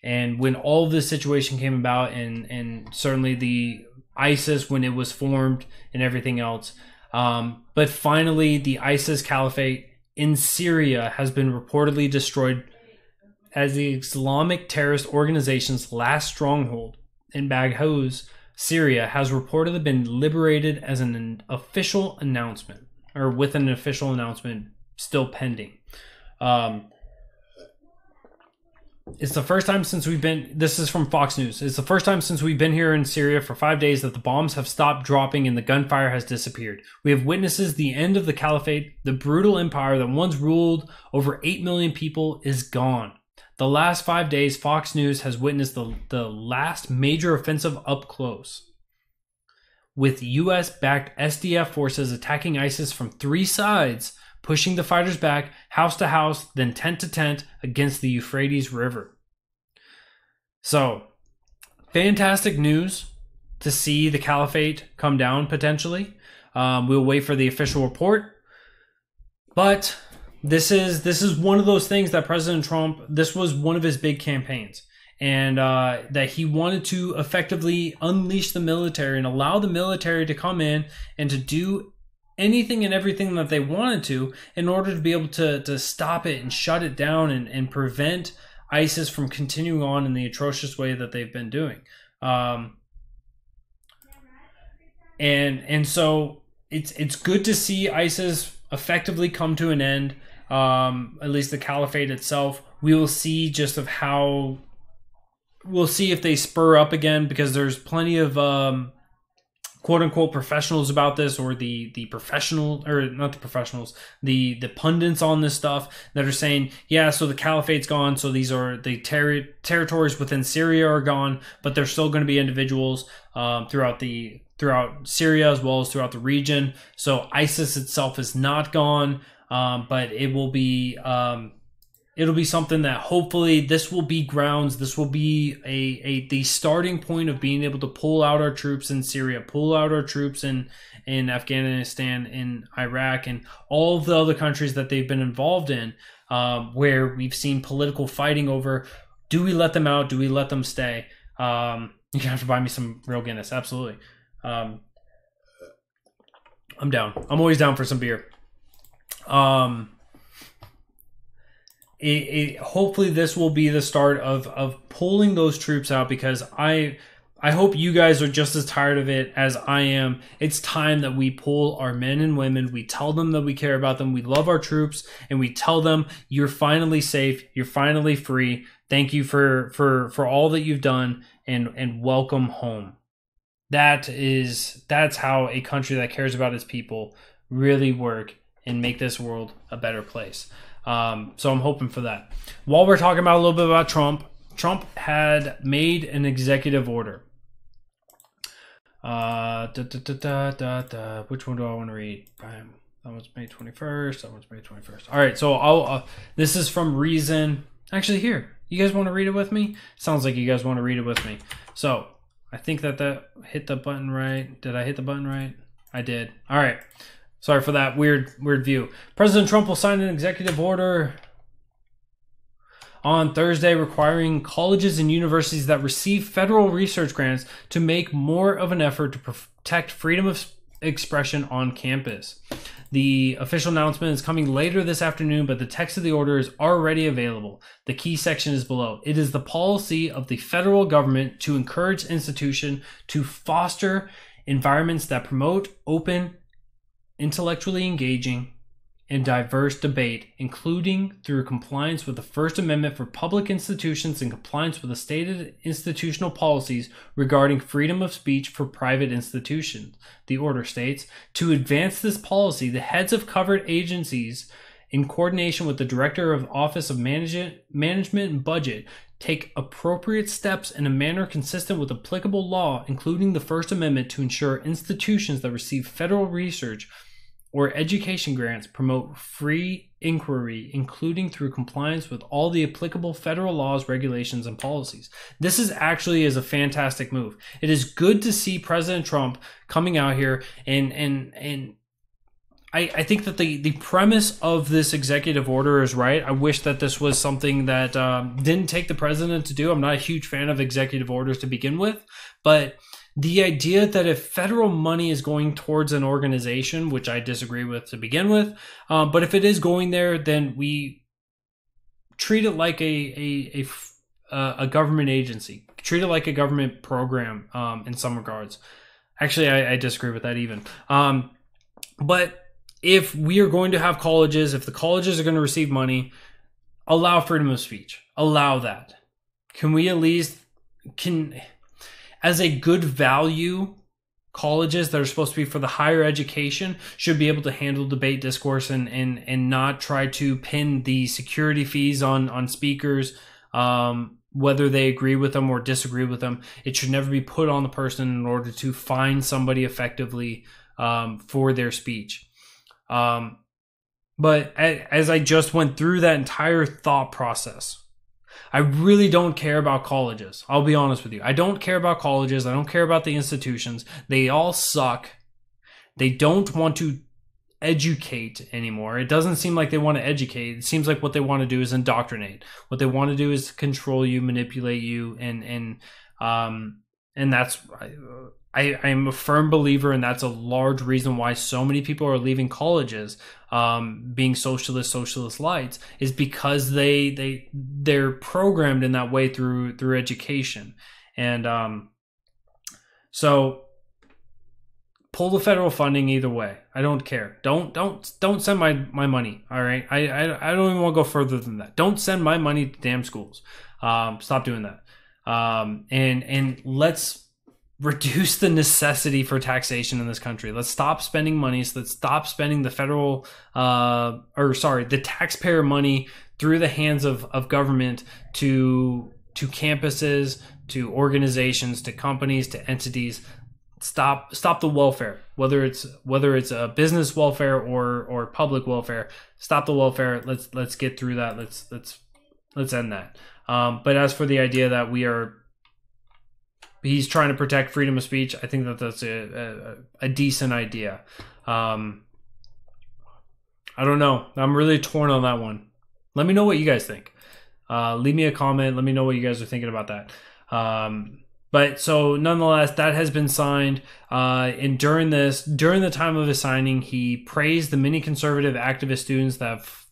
And when all of this situation came about, and certainly the ISIS when it was formed and everything else. But finally, the ISIS caliphate in Syria has been reportedly destroyed as the Islamic terrorist organization's last stronghold in Baghouz, Syria, has reportedly been liberated as an official announcement, or with an official announcement still pending. It's the first time since we've been, this is from Fox News, it's the first time since we've been here in Syria for 5 days that the bombs have stopped dropping and the gunfire has disappeared. We have witnesses the end of the caliphate. The brutal empire that once ruled over 8 million people is gone. The last 5 days, Fox News has witnessed the last major offensive up close, with US-backed SDF forces attacking ISIS from 3 sides, pushing the fighters back house to house, then tent to tent against the Euphrates River. So, fantastic news to see the caliphate come down potentially. We'll wait for the official report. But this is one of those things that President Trump, this was one of his big campaigns. And that he wanted to effectively unleash the military and allow the military to come in and to do anything and everything that they wanted to in order to be able to stop it and shut it down and prevent ISIS from continuing on in the atrocious way that they've been doing. And so it's good to see ISIS effectively come to an end, at least the caliphate itself. We will see just of how, we'll see if they spur up again, because there's plenty of quote-unquote professionals about this, or the professional, or not the professionals, the pundits on this stuff that are saying, yeah, so the caliphate's gone, so these are the territories within Syria are gone, but there's still going to be individuals throughout Syria as well as throughout the region. So ISIS itself is not gone, but it will be it'll be something that hopefully this will be grounds. This will be the starting point of being able to pull out our troops in Syria, pull out our troops in Afghanistan, in Iraq, and all of the other countries that they've been involved in, where we've seen political fighting over, do we let them out? Do we let them stay? You're going to have to buy me some real Guinness. Absolutely. I'm down. I'm always down for some beer. Hopefully this will be the start of pulling those troops out, because I hope you guys are just as tired of it as I am. It's time that we pull our men and women. We tell them that we care about them. We love our troops, and we tell them, you're finally safe. You're finally free. Thank you for all that you've done, and welcome home. That's how a country that cares about its people really work and make this world a better place. So I'm hoping for that. While we're talking about a little bit about Trump had made an executive order. Which one do I want to read? That one's May 21st. That one's May 21st. All right, so this is from Reason. Actually, here, you guys want to read it with me? Sounds like you guys want to read it with me. So I think that hit the button right. Did I hit the button right? I did. All right. Sorry for that weird view. President Trump will sign an executive order. on Thursday, requiring colleges and universities that receive federal research grants to make more of an effort to protect freedom of expression on campus. The official announcement is coming later this afternoon, but the text of the order is already available. The key section is below. It is the policy of the federal government to encourage institutions to foster environments that promote open, intellectually engaging, and diverse debate, including through compliance with the First Amendment for public institutions and compliance with the stated institutional policies regarding freedom of speech for private institutions. The order states, to advance this policy, the heads of covered agencies, in coordination with the Director of Office of Management and Budget, take appropriate steps in a manner consistent with applicable law, including the First Amendment, to ensure institutions that receive federal research or education grants promote free inquiry, including through compliance with all the applicable federal laws, regulations, and policies. This is a fantastic move. It is good to see President Trump coming out here and I think that the premise of this executive order is right. I wish that this was something that didn't take the president to do. I'm not a huge fan of executive orders to begin with, but the idea that if federal money is going towards an organization, which I disagree with to begin with, but if it is going there, then we treat it like a government agency, treat it like a government program in some regards. Actually, I disagree with that even. But if we are going to have colleges, if the colleges are going to receive money, allow freedom of speech. Allow that. Can we at least as a good value, colleges that are supposed to be for the higher education should be able to handle debate, discourse, and not try to pin the security fees on speakers, whether they agree with them or disagree with them. It should never be put on the person in order to fine somebody effectively for their speech. But as I just went through that entire thought process, I really don't care about colleges. I'll be honest with you. I don't care about colleges. I don't care about the institutions. They all suck. They don't want to educate anymore. It doesn't seem like they want to educate. It seems like what they want to do is indoctrinate. What they want to do is control you, manipulate you, and that's I'm a firm believer, and that's a large reason why so many people are leaving colleges, being socialist lights, is because they're programmed in that way through education. And so pull the federal funding either way. I don't care. Don't send my money. All right. I don't even want to go further than that. Don't send my money to damn schools. Stop doing that. And let's reduce the necessity for taxation in this country. Let's stop spending money. So let's stop spending the the taxpayer money through the hands of government to campuses, to organizations, to companies, to entities. Stop the welfare, whether it's a business welfare or public welfare. Stop the welfare. Let's get through that. Let's end that. But as for the idea that he's trying to protect freedom of speech, I think that's a decent idea. I don't know. I'm really torn on that one. Let me know what you guys think. Leave me a comment. Let me know what you guys are thinking about that. But so nonetheless, that has been signed. And during the time of his signing, he praised the many conservative activist students that have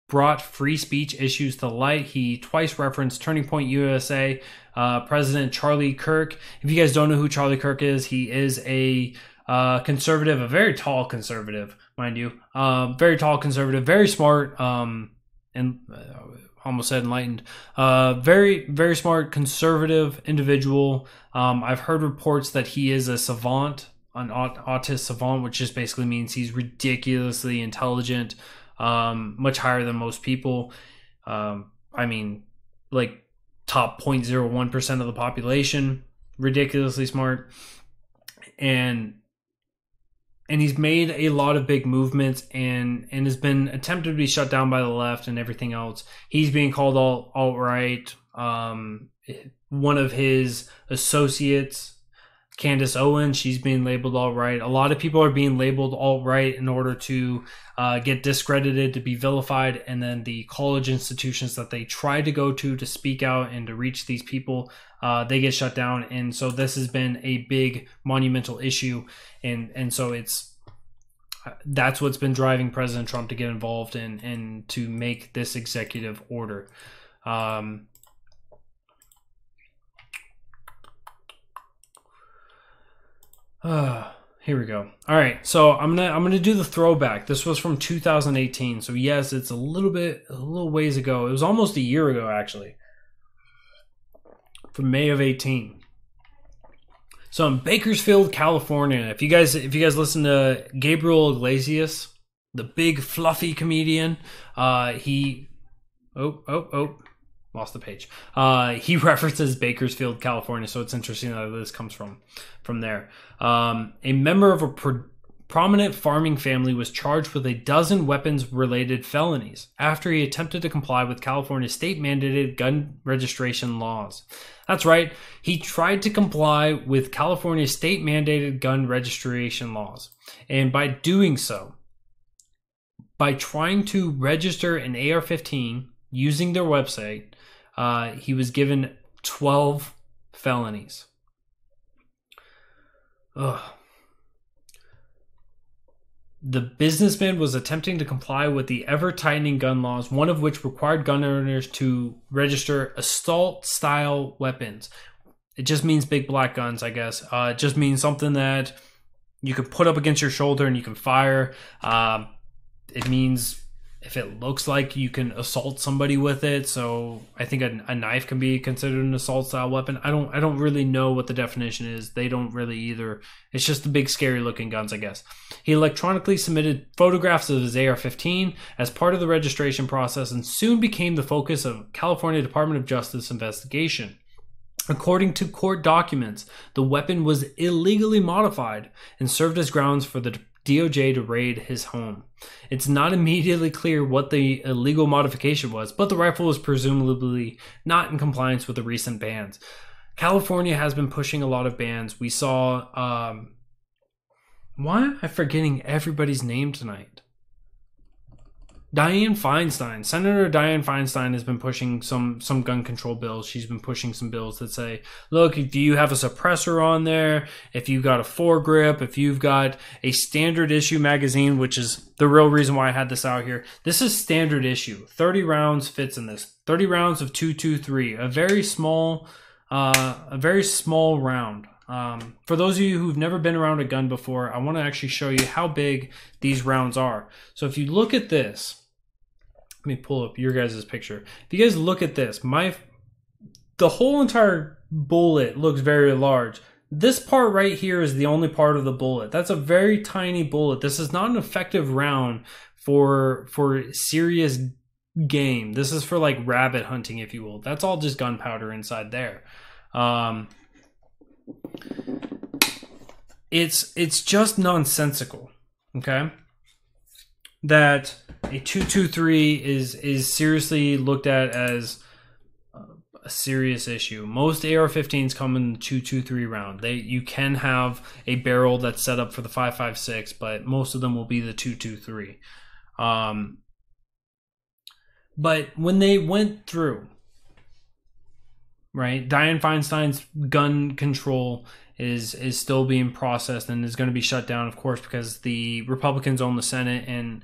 brought free speech issues to light. He twice referenced Turning Point USA President Charlie Kirk. If you guys don't know who Charlie Kirk is, he is a conservative, a very tall conservative, mind you. Very tall conservative, very smart, and almost said enlightened. Very, very smart conservative individual. I've heard reports that he is a savant, an autist savant, which just basically means he's ridiculously intelligent, much higher than most people. I mean, like top 0.01% of the population, ridiculously smart. And he's made a lot of big movements and has been attempted to be shut down by the left and everything else. He's being called alt-right. One of his associates, Candace Owens, she's being labeled alt-right. A lot of people are being labeled alt-right in order to get discredited, to be vilified, and then the college institutions that they try to go to speak out and to reach these people, they get shut down. And so this has been a big monumental issue, and so that's what's been driving President Trump to get involved in and to make this executive order. Here we go. All right, so I'm gonna do the throwback. This was from 2018, so yes, it's a little ways ago. It was almost a year ago, actually, from May of 18. So in Bakersfield, California. If you guys listen to Gabriel Iglesias, the big fluffy comedian, he lost the page. He references Bakersfield, California, so it's interesting that this comes from there. A member of a prominent farming family was charged with a dozen weapons-related felonies after he attempted to comply with California's state-mandated gun registration laws. That's right, he tried to comply with California's state-mandated gun registration laws. And by doing so, by trying to register an AR-15 using their website, he was given 12 felonies. Ugh. The businessman was attempting to comply with the ever-tightening gun laws, one of which required gun owners to register assault-style weapons. It just means big black guns, I guess. It just means something that you can put up against your shoulder and you can fire. It means if it looks like you can assault somebody with it. So I think a knife can be considered an assault style weapon. I don't really know what the definition is. They don't really either. It's just the big scary looking guns, I guess. He electronically submitted photographs of his AR-15 as part of the registration process and soon became the focus of California Department of Justice investigation. According to court documents, the weapon was illegally modified and served as grounds for the DOJ to raid his home. It's not immediately clear what the illegal modification was, but the rifle was presumably not in compliance with the recent bans. California has been pushing a lot of bans. We saw, why am I forgetting everybody's name tonight? Dianne Feinstein. Senator Dianne Feinstein has been pushing some gun control bills. She's been pushing some bills that say, look, if you have a suppressor on there, if you've got a foregrip, if you've got a standard issue magazine, which is the real reason why I had this out here. This is standard issue. 30 rounds fits in this. 30 rounds of .223. A very small round. For those of you who've never been around a gun before, I want to actually show you how big these rounds are. So if you look at this, let me pull up your guys' picture. If you guys look at this, the whole entire bullet looks very large. This part right here is the only part of the bullet. That's a very tiny bullet. This is not an effective round for serious game. This is for like rabbit hunting, if you will. That's all just gunpowder inside there. It's just nonsensical, okay? That a .223 is seriously looked at as a serious issue. Most AR-15s come in the .223 round. You can have a barrel that's set up for the .556, but most of them will be the .223. But when they went through, right, Dianne Feinstein's gun control is still being processed and is going to be shut down, of course, because the Republicans own the Senate and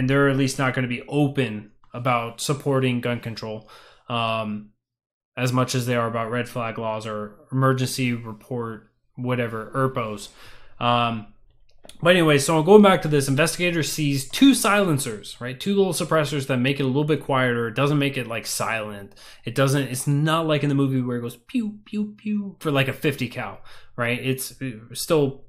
they're at least not going to be open about supporting gun control as much as they are about red flag laws or emergency report, whatever, ERPOs. But anyway, so going back to this, investigator sees two silencers, right? Two little suppressors that make it a little bit quieter. It doesn't make it like silent. It's not like in the movie where it goes pew, pew, pew for like a 50 cal, right? It's still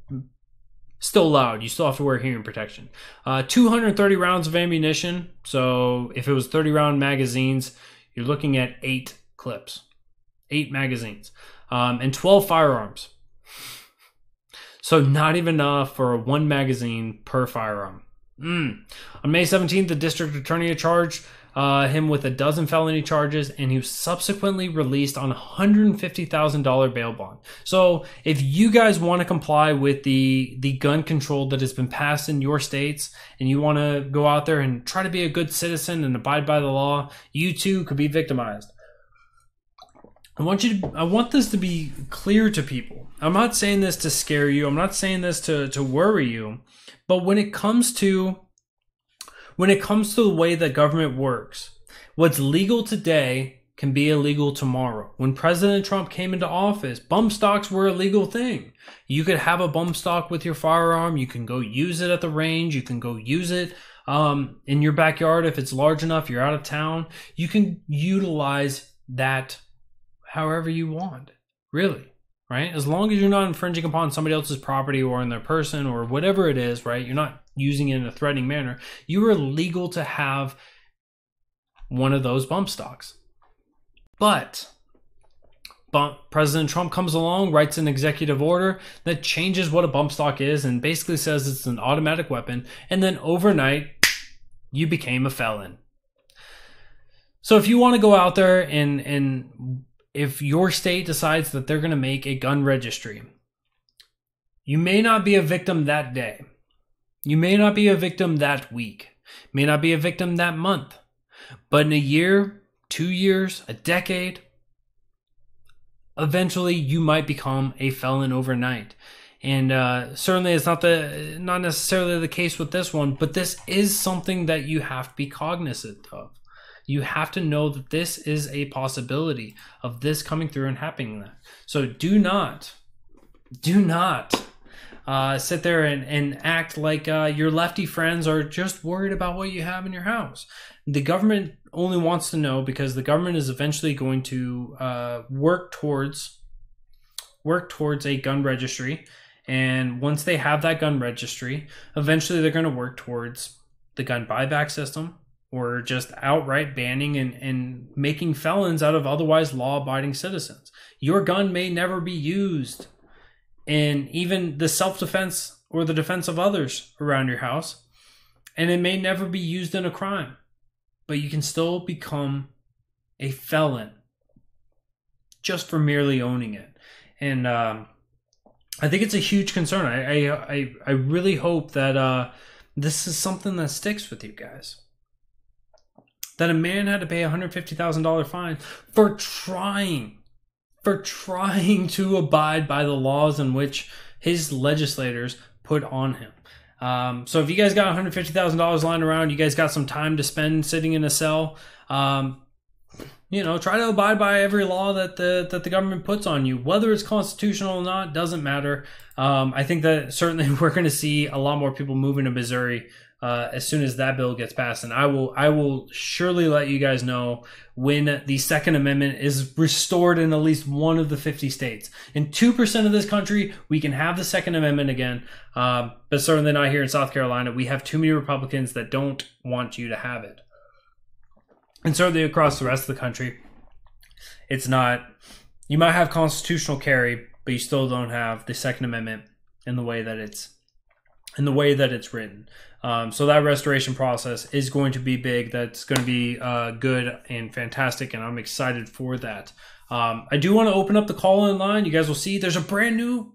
loud. You still have to wear hearing protection. 230 rounds of ammunition. So if it was 30 round magazines, you're looking at 8 clips, 8 magazines, and 12 firearms. So not even enough for 1 magazine per firearm. On May 17th, the district attorney charged him with a dozen felony charges, and he was subsequently released on a $150,000 bail bond. So if you guys want to comply with the gun control that has been passed in your states, and you want to go out there and try to be a good citizen and abide by the law, you too could be victimized. I want this to be clear to people. I'm not saying this to scare you. I'm not saying this to worry you. But when it comes to the way that government works, what's legal today can be illegal tomorrow. When President Trump came into office, bump stocks were a legal thing. You could have a bump stock with your firearm. You can go use it at the range. You can go use it in your backyard if it's large enough. You're out of town. You can utilize that however you want, really, right? As long as you're not infringing upon somebody else's property or on their person or whatever it is, right? You're not using it in a threatening manner. You are legal to have one of those bump stocks. But President Trump comes along, writes an executive order that changes what a bump stock is and basically says it's an automatic weapon. And then overnight, you became a felon. So if you want to go out there and if your state decides that they're going to make a gun registry, you may not be a victim that day. You may not be a victim that week. May not be a victim that month. But in a year, 2 years, a decade, eventually you might become a felon overnight. And certainly it's not necessarily the case with this one, but this is something that you have to be cognizant of. You have to know that this is a possibility of this coming through and happening. So do not sit there and act like your lefty friends are just worried about what you have in your house. The government only wants to know because the government is eventually going to work towards a gun registry. And once they have that gun registry, eventually they're going to work towards the gun buyback system, or just outright banning and making felons out of otherwise law-abiding citizens. Your gun may never be used in even the self-defense or the defense of others around your house, and it may never be used in a crime, but you can still become a felon just for merely owning it. And I think it's a huge concern. I really hope that this is something that sticks with you guys. That a man had to pay a $150,000 fine for trying to abide by the laws in which his legislators put on him. So if you guys got $150,000 lying around, you guys got some time to spend sitting in a cell, try to abide by every law that the government puts on you. Whether it's constitutional or not, doesn't matter. I think that certainly we're going to see a lot more people moving to Missouri as soon as that bill gets passed. And I will surely let you guys know when the Second Amendment is restored in at least one of the 50 states. In 2% of this country, we can have the Second Amendment again, but certainly not here in South Carolina. We have too many Republicans that don't want you to have it. And certainly across the rest of the country, it's not. You might have constitutional carry, but you still don't have the Second Amendment in the way that it's written. So that restoration process is going to be big. That's going to be good and fantastic, and I'm excited for that. I do want to open up the call-in line. You guys will see there's a brand new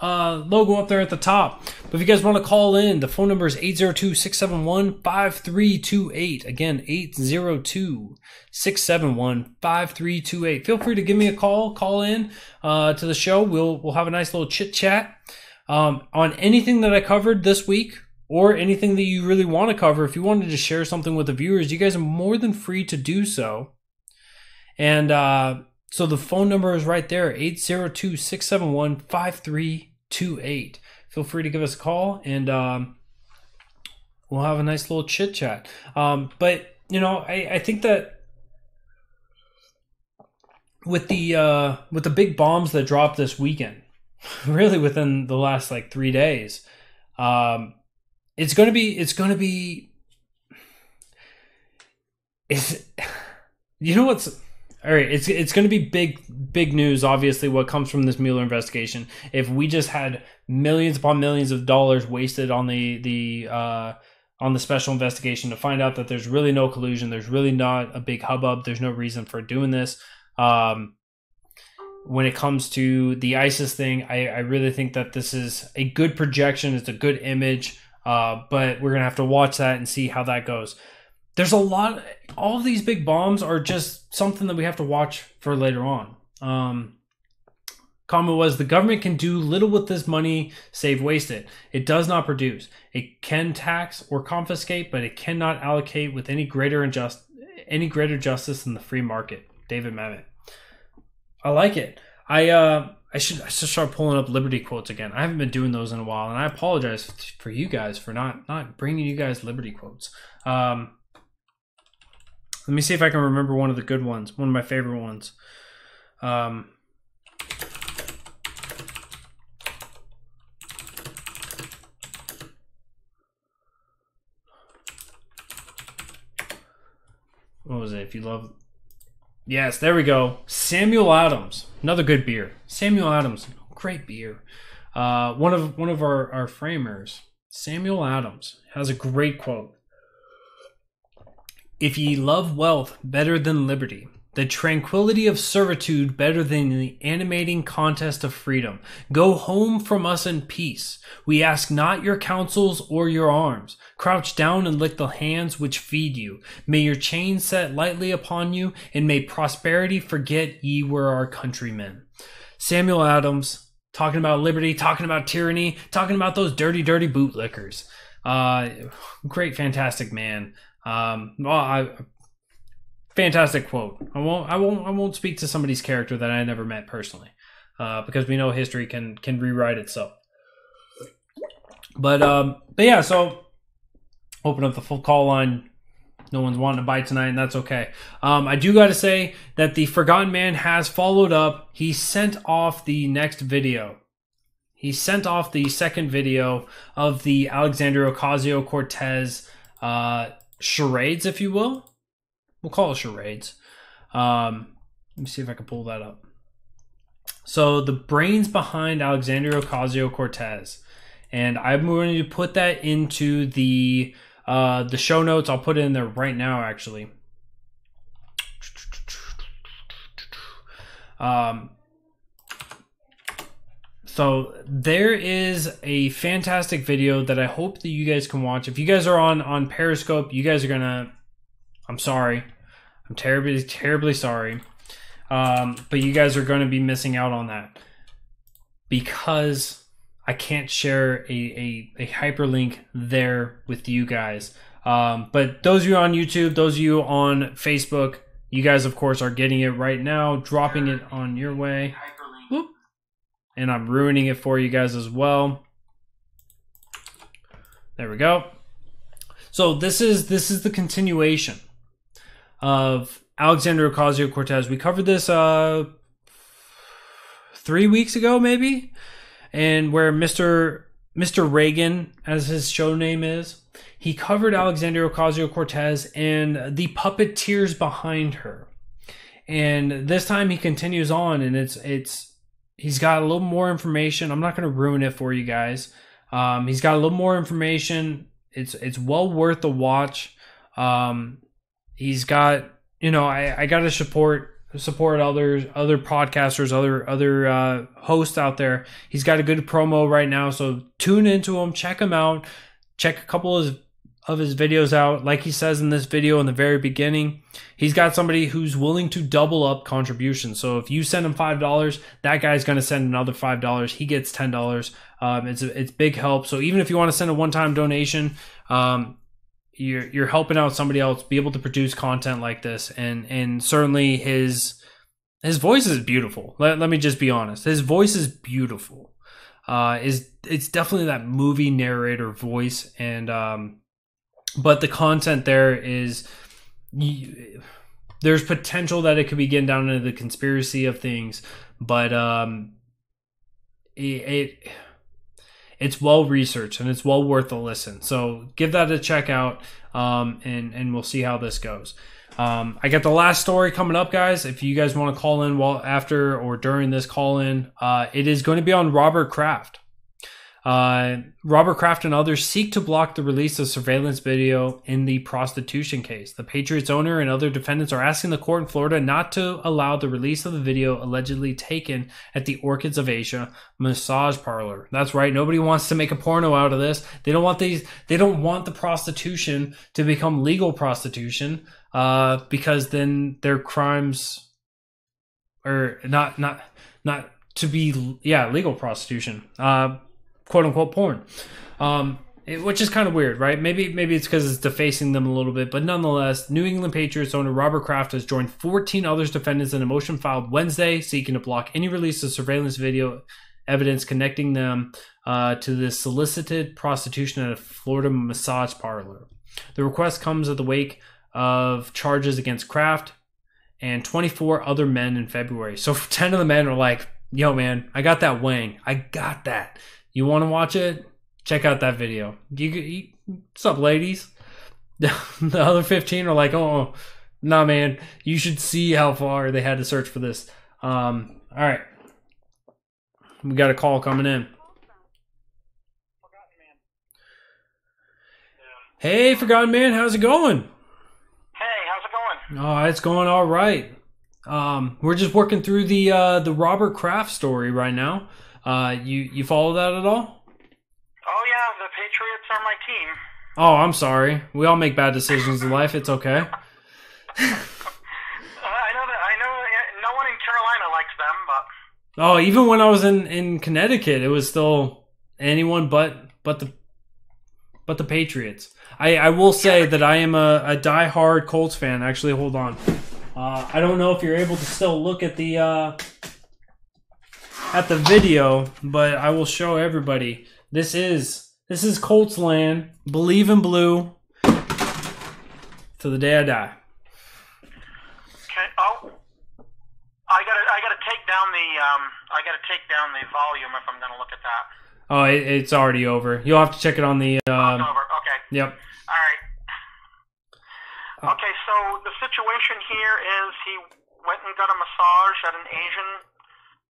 logo up there at the top. But if you guys want to call in, the phone number is 802-671-5328. Again, 802-671-5328. Feel free to give me a call in to the show. We'll have a nice little chit chat on anything that I covered this week, or anything that you really want to cover. If you wanted to share something with the viewers, you guys are more than free to do so. And so the phone number is right there, 802-671-5328. Feel free to give us a call, and we'll have a nice little chit chat. But I think that with the big bombs that dropped this weekend, really within the last 3 days, it's going to be it's going to be big news, obviously, what comes from this Mueller investigation. If we just had millions upon millions of dollars wasted on the on the special investigation to find out that there's really no collusion. There's really not a big hubbub. There's no reason for doing this. When it comes to the ISIS thing, I really think that this is a good projection. It's a good image, but we're going to have to watch that and see how that goes. There's a lot. All of these big bombs are just something that we have to watch for later on. Comment was, the government can do little with this money save waste it. It does not produce. It can tax or confiscate, but it cannot allocate with any greater justice than the free market. David Mamet. I like it. I should start pulling up Liberty quotes again. I haven't been doing those in a while, and I apologize for you guys for not bringing you guys Liberty quotes. Let me see if I can remember one of the good ones, one of my favorite ones. What was it? If you love... Yes, there we go. Samuel Adams, another good beer. Samuel Adams, great beer. One of our framers, Samuel Adams, has a great quote. If ye love wealth better than liberty, the tranquility of servitude better than the animating contest of freedom, go home from us in peace. We ask not your counsels or your arms. Crouch down and lick the hands which feed you. May your chains set lightly upon you, and may prosperity forget ye were our countrymen. Samuel Adams, talking about liberty, talking about tyranny, talking about those dirty, dirty bootlickers. Great, fantastic man. Fantastic quote. I won't speak to somebody's character that I never met personally, because we know history can rewrite itself. But yeah, so open up the full call line. No one's wanting to buy tonight, and that's okay. I do got to say that the Forgotten Man has followed up. He sent off the next video. He sent off the second video of the Alexandria Ocasio-Cortez charades, if you will. We'll call it charades. Let me see if I can pull that up. So the brains behind Alexandria Ocasio-Cortez, and I'm going to put that into the show notes. I'll put it in there right now, actually. So there is a fantastic video that I hope that you guys can watch. If you guys are on Periscope, you guys are gonna... I'm sorry. I'm terribly, terribly sorry. But you guys are going to be missing out on that, because I can't share a hyperlink there with you guys. But those of you on YouTube, those of you on Facebook, you guys, of course, are getting it right now, dropping it on your way. Whoop. And I'm ruining it for you guys as well. There we go. So this is the continuation of Alexandria Ocasio-Cortez. We covered this 3 weeks ago, maybe, and where Mr. Reagan, as his show name is, he covered Alexandria Ocasio-Cortez and the puppeteers behind her. And this time he continues on, and he's got a little more information. I'm not going to ruin it for you guys. He's got a little more information. It's well worth the watch. He's got, I got to support other podcasters, other hosts out there. He's got a good promo right now, so tune into him, check him out, check a couple of his videos out. Like he says in this video in the very beginning, he's got somebody who's willing to double up contributions. So if you send him $5, that guy's going to send another $5. He gets $10. It's big help. So even if you want to send a one-time donation, you're helping out somebody else be able to produce content like this. And certainly his voice is beautiful. Let me just be honest. His voice is beautiful. It's definitely that movie narrator voice. And but the content there is, there's potential that it could be getting down into the conspiracy of things, but it's well researched and it's well worth a listen. So give that a check out, and we'll see how this goes. I got the last story coming up, guys. If you guys want to call in after or during this call in, it is going to be on Robert Kraft. Robert Kraft and others seek to block the release of surveillance video in the prostitution case. The Patriots owner and other defendants are asking the court in Florida not to allow the release of the video allegedly taken at the Orchids of Asia massage parlor. That's right. Nobody wants to make a porno out of this. They don't want the prostitution to become legal prostitution, because then their crimes are not to be, legal prostitution. Quote unquote porn, which is kind of weird, right? Maybe it's because it's defacing them a little bit, but nonetheless, New England Patriots owner Robert Kraft has joined 14 other defendants in a motion filed Wednesday seeking to block any release of surveillance video evidence connecting them to this solicited prostitution at a Florida massage parlor. The request comes at the wake of charges against Kraft and 24 other men in February. So 10 of the men are like, yo man, I got that wang. I got that. You want to watch it? Check out that video. What's up, ladies? The other 15 are like, oh, nah, man. You should see how far they had to search for this. All right. We got a call coming in. Hey, Forgotten Man. How's it going? Hey, how's it going? Oh, it's going all right. We're just working through the Robert Kraft story right now. You follow that at all? Oh yeah, the Patriots are my team. Oh, I'm sorry. We all make bad decisions in life. It's okay. I know no one in Carolina likes them, but oh, even when I was in Connecticut, it was still anyone but the Patriots. I will say that I am a diehard Colts fan. Actually, hold on. I don't know if you're able to still look at the video, but I will show everybody. This is Colts land. Believe in blue to the day I die. Okay. Oh, I gotta take down the volume if I'm gonna look at that. Oh, it's already over. You'll have to check it on the. It's over. Okay. Yep. All right. Okay, so the situation here is he went and got a massage at an Asian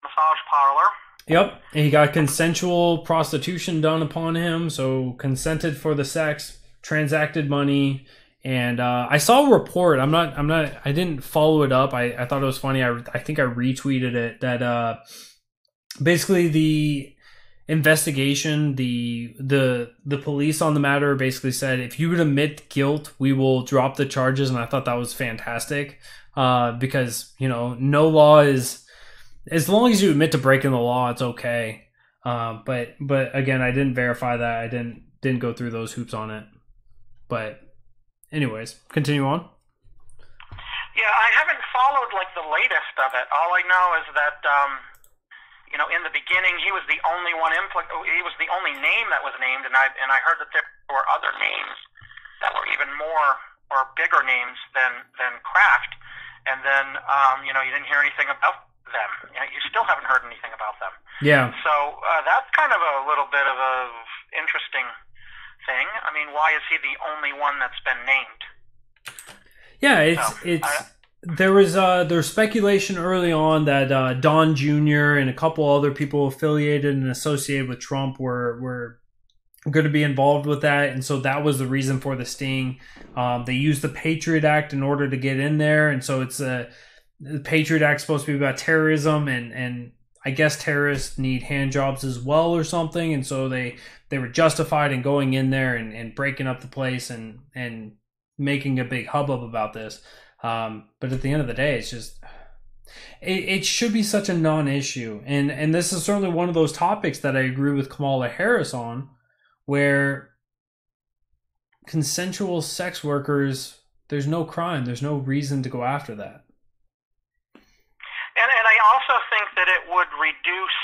massage parlor. Yep, and he got consensual prostitution done upon him, so consented for the sex, transacted money, and I saw a report. I didn't follow it up. I thought it was funny. I think I retweeted it that basically the investigation, the police on the matter basically said, if you would admit guilt, we will drop the charges, and I thought that was fantastic, because no law is, as long as you admit to breaking the law, it's okay. But again, I didn't verify that. I didn't go through those hoops on it. But anyways, continue on. Yeah, I haven't followed the latest of it. All I know is that in the beginning he was the only one he was the only name that was named, and I heard that there were other names that were even more or bigger names than Kraft. And then you didn't hear anything about them. You still haven't heard anything about them. Yeah. So that's kind of a little bit of a interesting thing. I mean, why is he the only one that's been named? Yeah, there was speculation early on that Don Jr. and a couple other people affiliated and associated with Trump were going to be involved with that, and so that was the reason for the sting. They used the Patriot Act in order to get in there, and so it's the Patriot Act is supposed to be about terrorism, and I guess terrorists need hand jobs as well or something, and so they were justified in going in there and breaking up the place and making a big hubbub about this. But at the end of the day, it's just it should be such a non-issue, and this is certainly one of those topics that I agree with Kamala Harris on, where consensual sex workers, there's no crime, there's no reason to go after that. And I also think that it would reduce,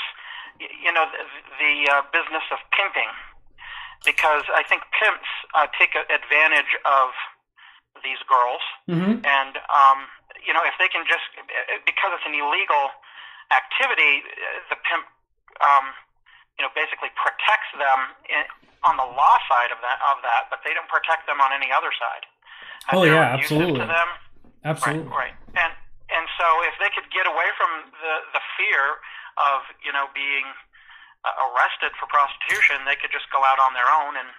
the business of pimping, because I think pimps take advantage of these girls, and if they can just, because it's an illegal activity, the pimp, basically protects them on the law side of that, but they don't protect them on any other side. Oh yeah, absolutely. To them. Absolutely. Right. And so if they could get away from the fear of being arrested for prostitution, they could just go out on their own and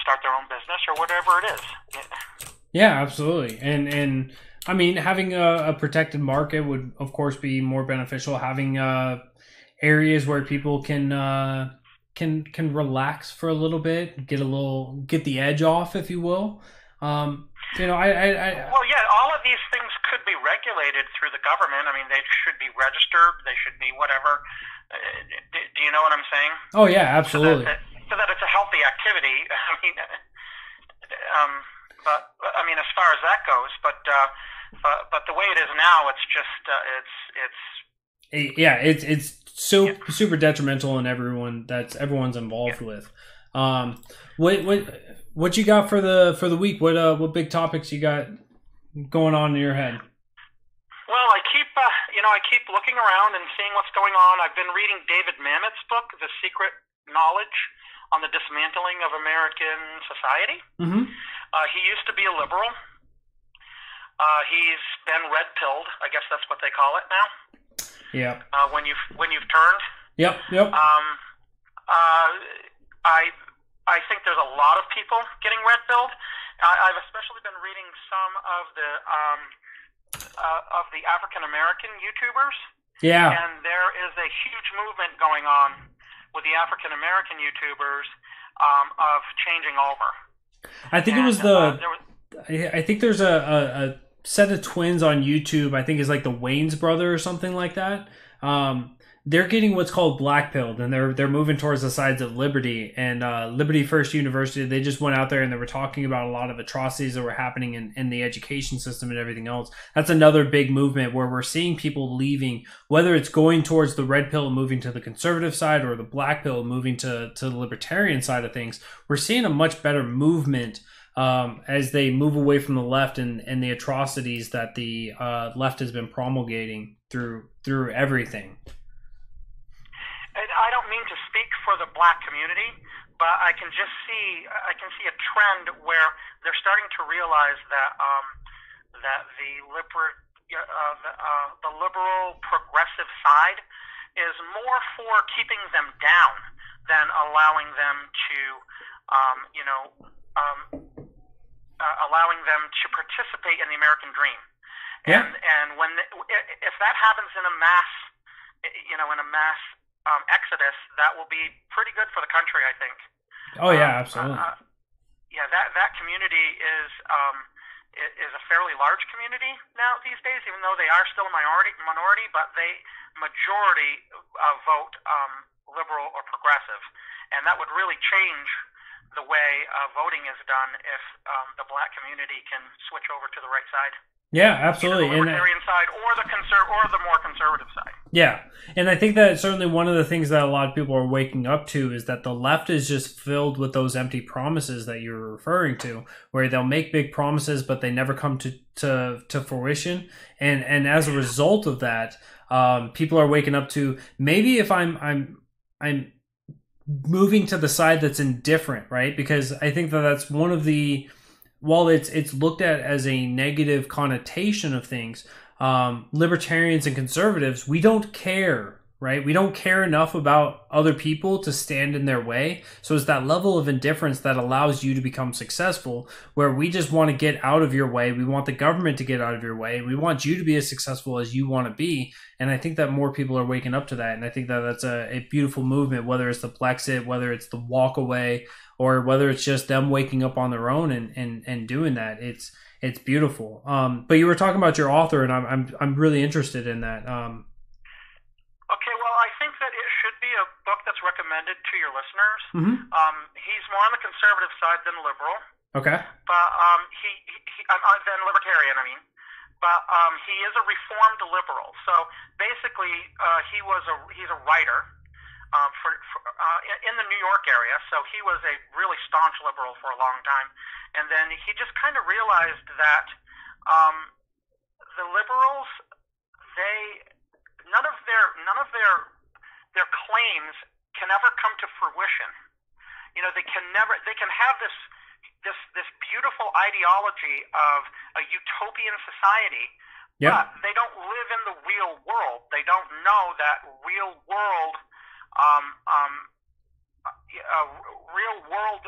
start their own business or whatever it is. Yeah, absolutely. And I mean, having a protected market would, of course, be more beneficial. Having areas where people can relax for a little bit, get the edge off, if you will. Well, yeah, all of these things could be regulated through the government. I mean, they should be registered. They should be whatever. Do you know what I'm saying? Oh yeah, absolutely. So that it's a healthy activity. I mean, but I mean, as far as that goes, but the way it is now, it's just it's super detrimental in everyone's involved with. What you got for the week? What big topics you got going on in your head? Well, I keep looking around and seeing what's going on. I've been reading David Mamet's book, The Secret Knowledge on the Dismantling of American Society. Mm-hmm. He used to be a liberal. He's been red-pilled. I guess that's what they call it now. Yeah. When you've turned. Yep. I think there's a lot of people getting red-pilled. I've especially been reading some of the African American YouTubers. Yeah. And there is a huge movement going on with the African American YouTubers of changing over. I think I think there's a set of twins on YouTube. I think is like the Wayans brother or something like that. They're getting what's called blackpilled, and they're moving towards the sides of Liberty and Liberty First University. They just went out there and they were talking about a lot of atrocities that were happening in the education system and everything else. That's another big movement where we're seeing people leaving, whether it's going towards the red pill and moving to the conservative side or the black pill and moving to the libertarian side of things. We're seeing a much better movement as they move away from the left and the atrocities that the left has been promulgating through everything. I don't mean to speak for the black community, but I can see a trend where they're starting to realize that the liberal progressive side is more for keeping them down than allowing them to allowing them to participate in the American dream. Yeah. And if that happens in a mass exodus, that will be pretty good for the country, I think. Oh yeah, absolutely. That community is a fairly large community now these days, even though they are still a minority, but they majority vote liberal or progressive, and that would really change the way voting is done if the black community can switch over to the right side. Yeah, absolutely. Either the libertarian side or the more conservative side. Yeah, and I think that certainly one of the things that a lot of people are waking up to is that the left is just filled with those empty promises that you're referring to, where they'll make big promises but they never come to fruition, and as a result of that, people are waking up to, maybe if I'm moving to the side that's indifferent, right? Because I think that's one of the, while it's looked at as a negative connotation of things, libertarians and conservatives, we don't care, right? We don't care enough about other people to stand in their way. So it's that level of indifference that allows you to become successful, where we just want to get out of your way. We want the government to get out of your way. We want you to be as successful as you want to be. And I think that more people are waking up to that. And I think that that's a beautiful movement, whether it's the Plexit, whether it's the walk away, or whether it's just them waking up on their own and doing that. It's beautiful. But you were talking about your author, and I'm really interested in that. Okay, well, I think that it should be a book that's recommended to your listeners. Mm-hmm. He's more on the conservative side than liberal. Okay. But than libertarian, I mean. But he is a reformed liberal. So basically, he's a writer in the New York area. So he was a really staunch liberal for a long time, and then he just kind of realized that the liberals, none of their claims can ever come to fruition. You know, they can have this beautiful ideology of a utopian society, yep, but they don't live in the real world. They don't know that real world real world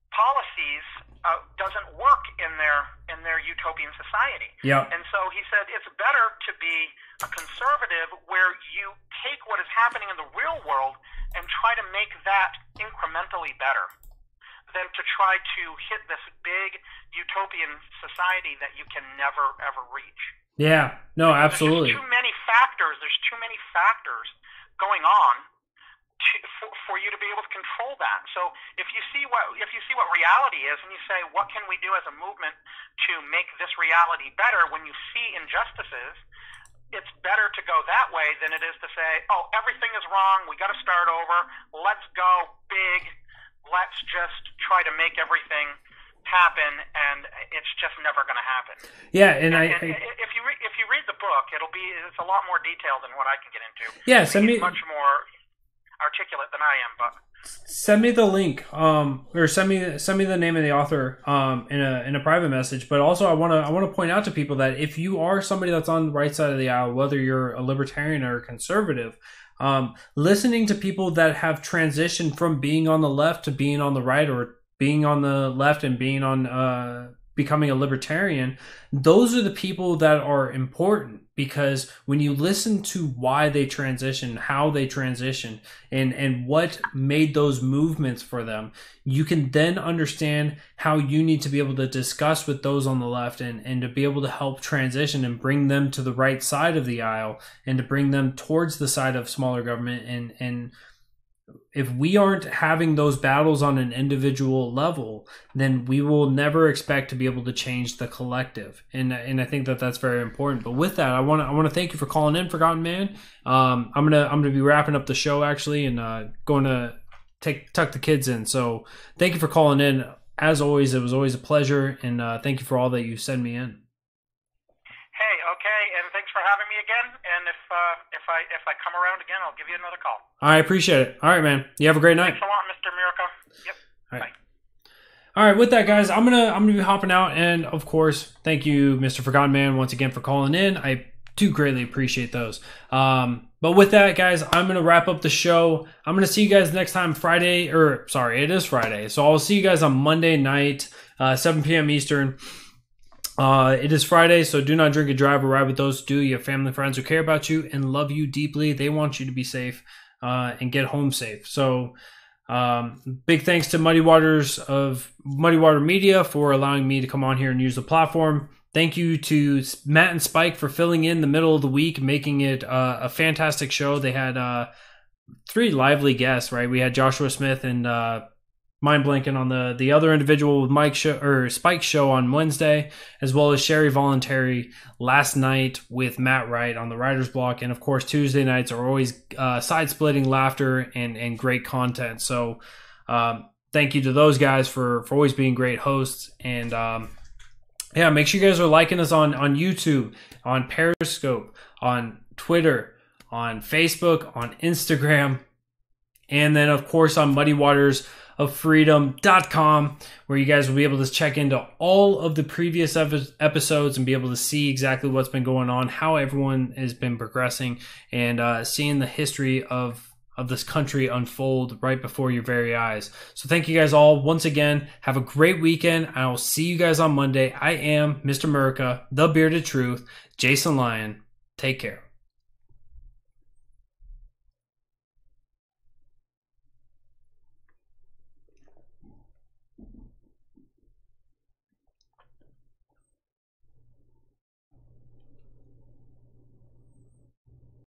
policies doesn't work in their utopian society. Yeah. And so he said it's better to be a conservative where you take what is happening in the real world and try to make that incrementally better than to try to hit this big utopian society that you can never, ever reach. Yeah, no, absolutely. There's too many factors going on for you to be able to control that. So if you see what reality is, and you say, what can we do as a movement to make this reality better? When you see injustices, it's better to go that way than it is to say, oh, everything is wrong, we got to start over, let's go big, let's just try to make everything happen, and it's just never going to happen. Yeah, and if you read the book, it's a lot more detailed than what I can get into. Yeah, send me much more articulate than I am, but send me the link, or send me the name of the author, in a private message. But also, I want to point out to people that if you are somebody that's on the right side of the aisle, whether you're a libertarian or a conservative, listening to people that have transitioned from being on the left to being on the right, or being on the left and being on becoming a libertarian, those are the people that are important, because when you listen to why they transition, how they transition, and what made those movements for them, you can then understand how you need to be able to discuss with those on the left, and to be able to help transition and bring them to the right side of the aisle, and to bring them towards the side of smaller government. And if we aren't having those battles on an individual level, then we will never expect to be able to change the collective. And I think that that's very important. But with that, I want to thank you for calling in, Forgotten Man. I'm gonna be wrapping up the show actually, and going to tuck the kids in. So thank you for calling in. As always, it was always a pleasure, and thank you for all that you send me in. Hey, okay, and thanks for having me again. And if I come around again, I'll give you another call. I appreciate it. All right, man. You have a great night. Thanks a lot, Mr. Miracle. Yep. All right. Bye. All right, with that, guys, I'm gonna be hopping out, and of course, thank you, Mr. Forgotten Man, once again for calling in. I do greatly appreciate those. But with that, guys, I'm gonna wrap up the show. I'm gonna see you guys next time Friday, or sorry, it is Friday. So I'll see you guys on Monday night, 7 p.m. Eastern. It is Friday, so do not drink and drive or ride with those who do. You have family, friends who care about you and love you deeply. They want you to be safe and get home safe. So big thanks to Muddy Water Media for allowing me to come on here and use the platform. Thank you to Matt and Spike for filling in the middle of the week, making it a fantastic show. They had 3 lively guests, right? We had Joshua Smith and mind blanking on the other individual with Spike's show on Wednesday, as well as Sherry Voluntary last night with Matt Wright on the Writer's Block. And of course, Tuesday nights are always side-splitting laughter and great content. So thank you to those guys for always being great hosts. And yeah, make sure you guys are liking us on YouTube, on Periscope, on Twitter, on Facebook, on Instagram, and then of course on muddywatersofreedom.com, where you guys will be able to check into all of the previous episodes and be able to see exactly what's been going on, how everyone has been progressing, and seeing the history of this country unfold right before your very eyes. So thank you guys all once again. Have a great weekend. I will see you guys on Monday. I am Mr. Murica, the Bearded Truth, Jason Lyon. Take care.